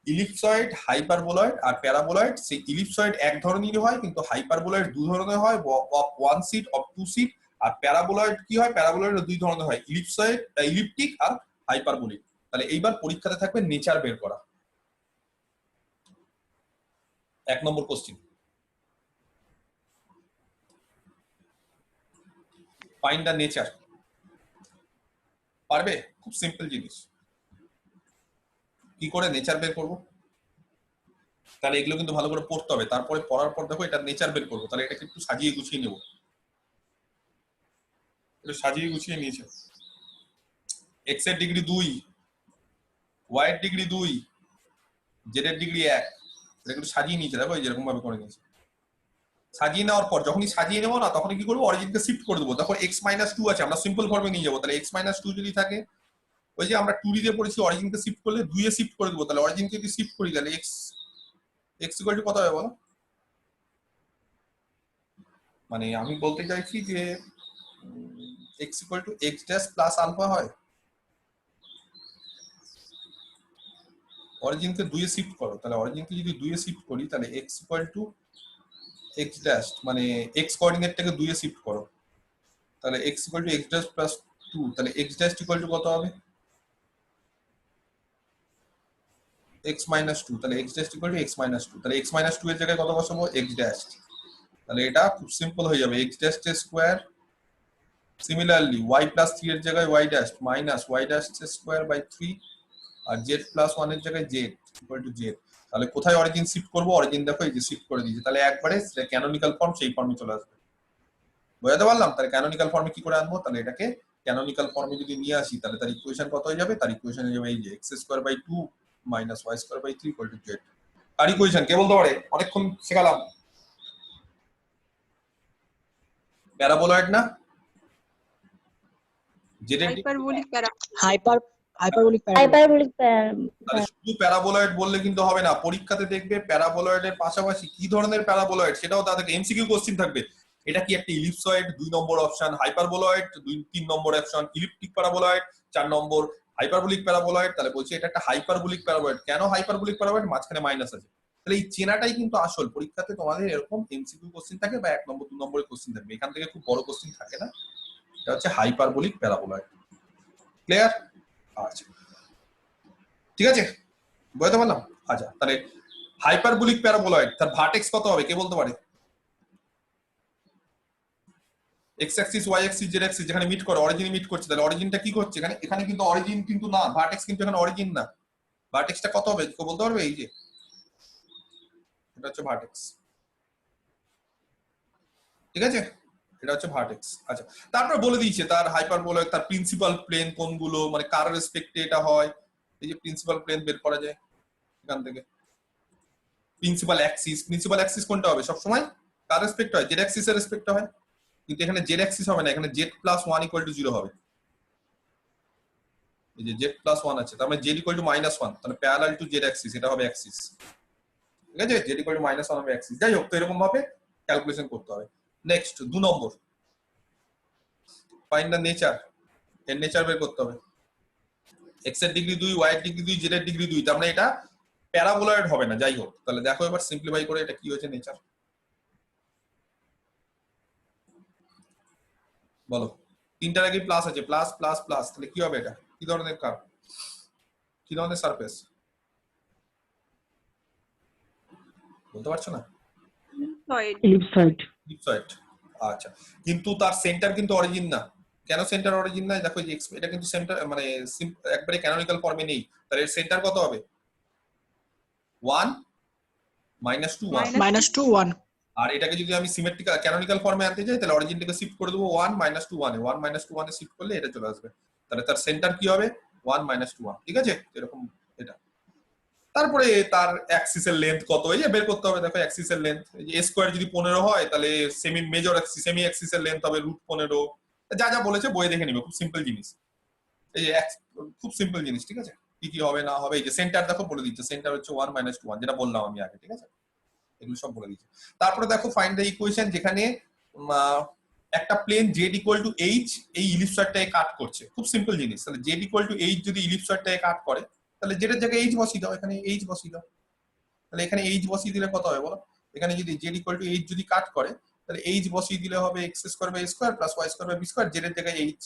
ইলিপসয়েড, হাইপারবোলয়েড আর প্যারাবোলয়েড। সেই ইলিপসয়েড এক ধরনেরই হয়, কিন্তু হাইপারবোলয়েড দু ধরনের হয়, অফ 1 সিট, অফ 2 সিট। আর প্যারাবোলয়েড কি হয়? প্যারাবোলয়েড দুই ধরনের হয়, ইলিপসয়েড, ইলিপ্টিক আর হাইপারবোলিক। তাহলে এইবার পরীক্ষাতে থাকবে নেচার বের করা। 1 নম্বর কোশ্চেন, ফাইন্ড দ্য নেচার। পারবে? খুব সিম্পল জিনিস। কি করে নেচার বের করবো? তাহলে এগুলো কিন্তু ভালো করে পড়তে হবে, তারপরে পড়ার পর দেখো এটা নেচার বের করবো। তাহলে এটাকে একটু সাজিয়ে গুছিয়ে নেবো। এটা সাজিয়ে গুছিয়ে নিয়েছে। এক্স এর ডিগ্রি 2, ওয়াই এর ডিগ্রি 2, জেড এর ডিগ্রি 1। এটা একটু সাজিয়ে নিয়েছে, দেখো এই যেরকম ভাবে করে নিয়েছে। সাজিয়ে নেওয়ার পর যখনই সাজিয়ে নেবো না, তখন কি করবো? অরিজিনকে শিফট করে দেবো। তখন x-2 আছে, আমরা সিম্পল ফর্মে নিয়ে যাবো। তাহলে x-2 যদি থাকে, ওই যে আমরা 2d দিয়ে পড়েছি, অরিজিনকে শিফট করলে 2 এ শিফট করে দেবো। তাহলে অরিজিনকে যদি শিফট করি তাহলে x ইকুয়াল টু কত হবে বলো? মানে আমি বলতে চাইছি যে x equal to x dash plus alpha হয়। অরিজিনকে 2 এ শিফট করো, তাহলে অরিজিনকে যদি 2 এ শিফট করি তাহলে x equal to x dash, মানে x কোঅর্ডিনেটটাকে 2 এ শিফট করো, তাহলে x equal to x dash plus 2। তাহলে x ড্যাশ ইকুয়াল টু কত হবে? x-2। তাহলে x dash equal to x-2। তাহলে x-2 এর জায়গায় কত বসাবো? x dash. তাহলে এটা খুব সিম্পল হয়ে যাবে x dash square similarly y plus 3 এর জায়গায় y dash minus y dash square by 3 আর z প্লাস 1 এর জায়গায় z ইকুয়াল টু z। তাহলে কোথায় অরিজিন শিফট করব, অরিজিন দেখো এই যে শিফট করে দিয়েছে, তাহলে একবারে ক্যানোনিক্যাল ফর্ম সেই ফর্মে চলে আসবে। বুঝাতে পারলাম? তাহলে ক্যানোনিক্যাল ফর্মে কি করে আনবো, তাহলে এটাকে ক্যানোনিক্যাল ফর্মে যদি নিয়ে আসি তাহলে তার ইকুয়েশন কত হয়ে যাবে, তার ইকুয়েশন হয়ে যাবে এই যে x square by 2 minus y square by 3 equal to z। আর ইকুয়েশন কে বলতে পারে? অনেকক্ষণ শেখালাম, প্যারাবোলয়েড না, জেড এর হাইপারবোলিক হাইপারবোলিক প্যারাবোলা। হাইপারবোলিক তাহলে শুধু প্যারাবোলয়েড বললে কিন্তু হবে না, পরীক্ষাতে দেখবে প্যারাবোলয়েডের পাশাপাশি কি ধরনের প্যারাবোলয়েড সেটাও তাদেরকে এমসিকিউ কোশ্চেন থাকবে। এটা কি একটা ইলিপসয়েড 2 নম্বর অপশন, হাইপারবোলয়েড 3 নম্বর অপশন, ইলিপ্টিক প্যারাবোলয়েড 4 নম্বর, হাইপারবোলিক প্যারাবোলয়েড। তাহলে বলছে এটা একটা হাইপারবোলিক প্যারাবোলয়েড। কেন হাইপারবোলিক প্যারাবোলয়েড? মাঝখানে মাইনাস আছে। তাহলে এই চেনাটাই কিন্তু আসল, পরীক্ষাতে তোমাদের এরকম এমসিকিউ কোশ্চেন থাকে বা 1 নম্বর 2 নম্বরের কোশ্চেন থাকবে, এখান থেকে খুব বড় কোশ্চেন থাকে না। এটা হচ্ছে হাইপারবোলিক প্যারাবোলয়েড। ক্লিয়ার? আচ্ছা ঠিক আছে, বুঝতে পারলাম। আচ্ছা তাহলে হাইপারবোলিক প্যারাবোলয়েড তার ভার্টেক্স কত হবে কে বলতে পারে? X axis y axis z axis যেখানে মিট করে, অরিজিন মিট করছে, তাহলে অরিজিনটা কি করছে এখানে? এখানে কিন্তু অরিজিন কিন্তু না, ভার্টেক্স কিন্তু এখানে অরিজিন না। ভার্টেক্সটা কত হবে কেউ বলতে পারবে? এই যে এটা হচ্ছে ভার্টেক্স, ঠিক আছে, এটা হচ্ছে ভার্টেক্স। আচ্ছা তারপর বলে দিয়েছে তার হাইপারবোলয়েড তার প্রিন্সিপাল প্লেন কোনগুলো, মানে কার রেসপেক্টে এটা হয়। এই যে প্রিন্সিপাল প্লেন বের করা যায় এখান থেকে। প্রিন্সিপাল অ্যাক্সিস কোনটা হবে? সবসময় কার রেসপেক্ট হয়? জেড অ্যাক্সিস এর রেসপেক্ট হয়, কিন্তু এখানে জেড অ্যাক্সিস হবে না, এখানে জেড প্লাস 1 ইকুয়াল টু 0 হবে। এই যে জেড প্লাস 1 আছে, তার মানে জেড ইকুয়াল টু মাইনাস 1, তাহলে প্যারালাল টু জেড অ্যাক্সিস এটা হবে অ্যাক্সিস, ঠিক আছে, জেড ইকুয়াল টু মাইনাস 1 হবে অ্যাক্সিস। যাই হোক, তো এরকম ভাবে ক্যালকুলেশন করতে হবে। Next 2 number, find the nature, এর নেচার বের করতে হবে। x এর ডিগ্রি 2, y এর ডিগ্রি 2, z এর ডিগ্রি 2, তার মানে এটা প্যারাবোলয়েড হবে না। যাই হোক, তাহলে দেখো এবার সিম্পলিফাই করে এটা কি হয়েছে নেচার, বলো। তিনটার আগে প্লাস আছে, প্লাস প্লাস প্লাস, তাহলে কি হবে? এটা কি ধরনের কার্ভ, কি ধরনের সারফেস বলতে পারছো না? ইলিপসয়েড। ইলিপসয়েড। আচ্ছা, কিন্তু তার সেন্টার কিন্তু অরিজিন না। কেন সেন্টার অরিজিন না? দেখো যে এটা কিন্তু সেন্টার মানে একবারে ক্যানোনিক্যাল ফর্মে নেই, তাহলে এর সেন্টার কত হবে? 1 -2 -2 1। আর এটাকে যদি আমি সিমেট্রিক্যাল ক্যানোনিক্যাল ফর্মে আনতে চাই তাহলে অরিজিনটাকে শিফট করে দেবো 1 -2 1 এ, 1 -2 1 এ শিফট করলে এটা চলে আসবে। তাহলে তার সেন্টার কি হবে? 1 -2 1, ঠিক আছে, এরকম এটা। তারপরে তার অ্যাক্সিসের লেন্থ কত, এই যে বের করতে হবে। দেখো অ্যাক্সিসের লেন্থ, এই যে a স্কয়ার যদি 15 হয় তাহলে সেমি মেজর অ্যাক্সিস সেমি অ্যাক্সিসের লেন্থ হবে √15। যা যা বলেছে বইয়ে দেখে নিবে, খুব সিম্পল জিনিস, এই যে খুব সিম্পল জিনিস, ঠিক আছে। কি কি হবে না হবে, এই যে সেন্টার দেখো বলে দিচ্ছে, সেন্টার হচ্ছে 1 -2 1, যেটা বললাম আমি আগে, ঠিক আছে, এগুলো সব বলে দিচ্ছে। তারপরে দেখো ফাইন্ড দ্য ইকুয়েশন, যেখানে একটা plane z equal to h এই ইলিপসয়েডটাকে কাট করছে। খুব সিম্পল জিনিস, তাহলে জেড ইকুয়াল টু এইচ যদি ইলিপসয়েডটাকে কাট করে তাহলে জেড এর জায়গায় এইচ বসিয়ে দাও, এখানে এইচ বসিয়ে দাও। তাহলে এখানে এইচ বসিয়ে দিলে কত হবে বলো? এখানে যদি জেড ইকুয়াল টু এইচ যদি কাট করে তাহলে এইচ বসিয়ে দিলে হবে x square by square plus y square by b square, z এর জায়গায় এইচ।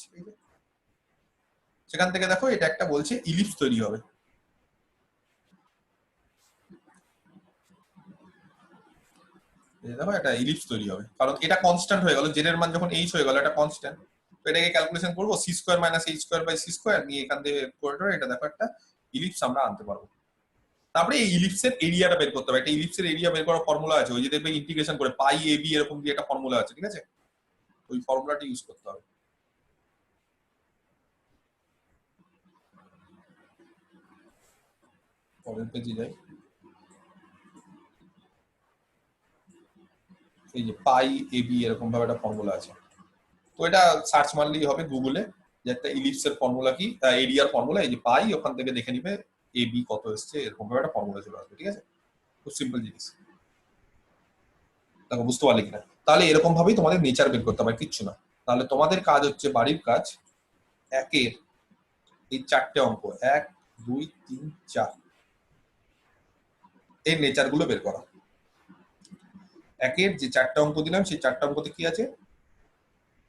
সেখান থেকে দেখো এটা একটা বলছে ইলিপস তৈরি হবে। দেখো এটা ইলিপস তৈরি হবে, কারণ এটা কনস্ট্যান্ট হয়ে গেল, জেড এর মান যখন এইচ হয়ে গেল এটা কনস্ট্যান্ট। তো এটাকে ক্যালকুলেশন করব c square minus h square by c square নিয়ে এখান থেকে কোয়ার্টার, এটা দেখো একটা ইলিপস আমরা আনতে পারবো। তারপরে এই ইলিপসের এরিয়াটা বের করতে হবে। একটা ইলিপসের এরিয়া বের করার ফর্মুলা আছে, ওই যে দেখবে ইন্টিগ্রেশন করে পাই এ বি এরকম দিয়ে একটা ফর্মুলা আছে, ঠিক আছে, ওই ফর্মুলাটা ইউজ করতে হবে। পরের পেজে যাই, এই যে পাই এ বি এরকম ভাবে একটা ফর্মুলা আছে। তো এটা সার্চ মারলেই হবে গুগলে যে একটা ইলিপসের ফর্মুলা কি, এরিয়ার ফর্মুলা, এই যে পাই, ওখান থেকে দেখে নিবে এ বি কত এসছে, এরকম ভাবে একটা ফর্মুলা চলে আসবে, ঠিক আছে, খুব সিম্পল জিনিস। দেখো বুঝতে পারলে কিনা? তাহলে এরকম ভাবেই তোমাদের নেচার বের করতে হবে, কিচ্ছু না। তাহলে তোমাদের কাজ হচ্ছে, বাড়ির কাজ, একের এই 4টে অঙ্ক 1 2 3 4 এর নেচার গুলো বের করা। একের যে 4টে অঙ্ক দিলাম সেই 4টে অঙ্কতে কি আছে?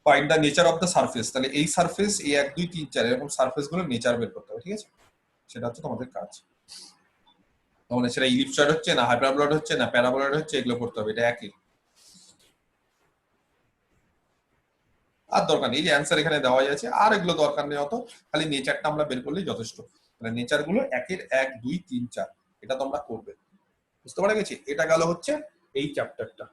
Find the nature of the surface. তাহলে এই সারফেস এই 1 2 3 4 এরকম সারফেস গুলো নেচার বের করতে হবে, ঠিক আছে, সেটা হচ্ছে তোমাদের কাজ। মানে সেটা ইলিপসয়েড হচ্ছে না, হাইপারবোলয়েড হচ্ছে না, প্যারাবোলয়েড হচ্ছে, এগুলো করতে হবে। এটা একই। আর দরকার নেই, এই যে অ্যান্সার এখানে দেওয়াই আছে, আর এগুলো দরকার নেই অত, খালি নেচারটা আমরা বের করলেই যথেষ্ট। মানে নেচার গুলো 1 1 2 3 4 এটা তোমরা করবে, বুঝতে পারা গেছে? এটা গেল হচ্ছে এই চ্যাপ্টারটা।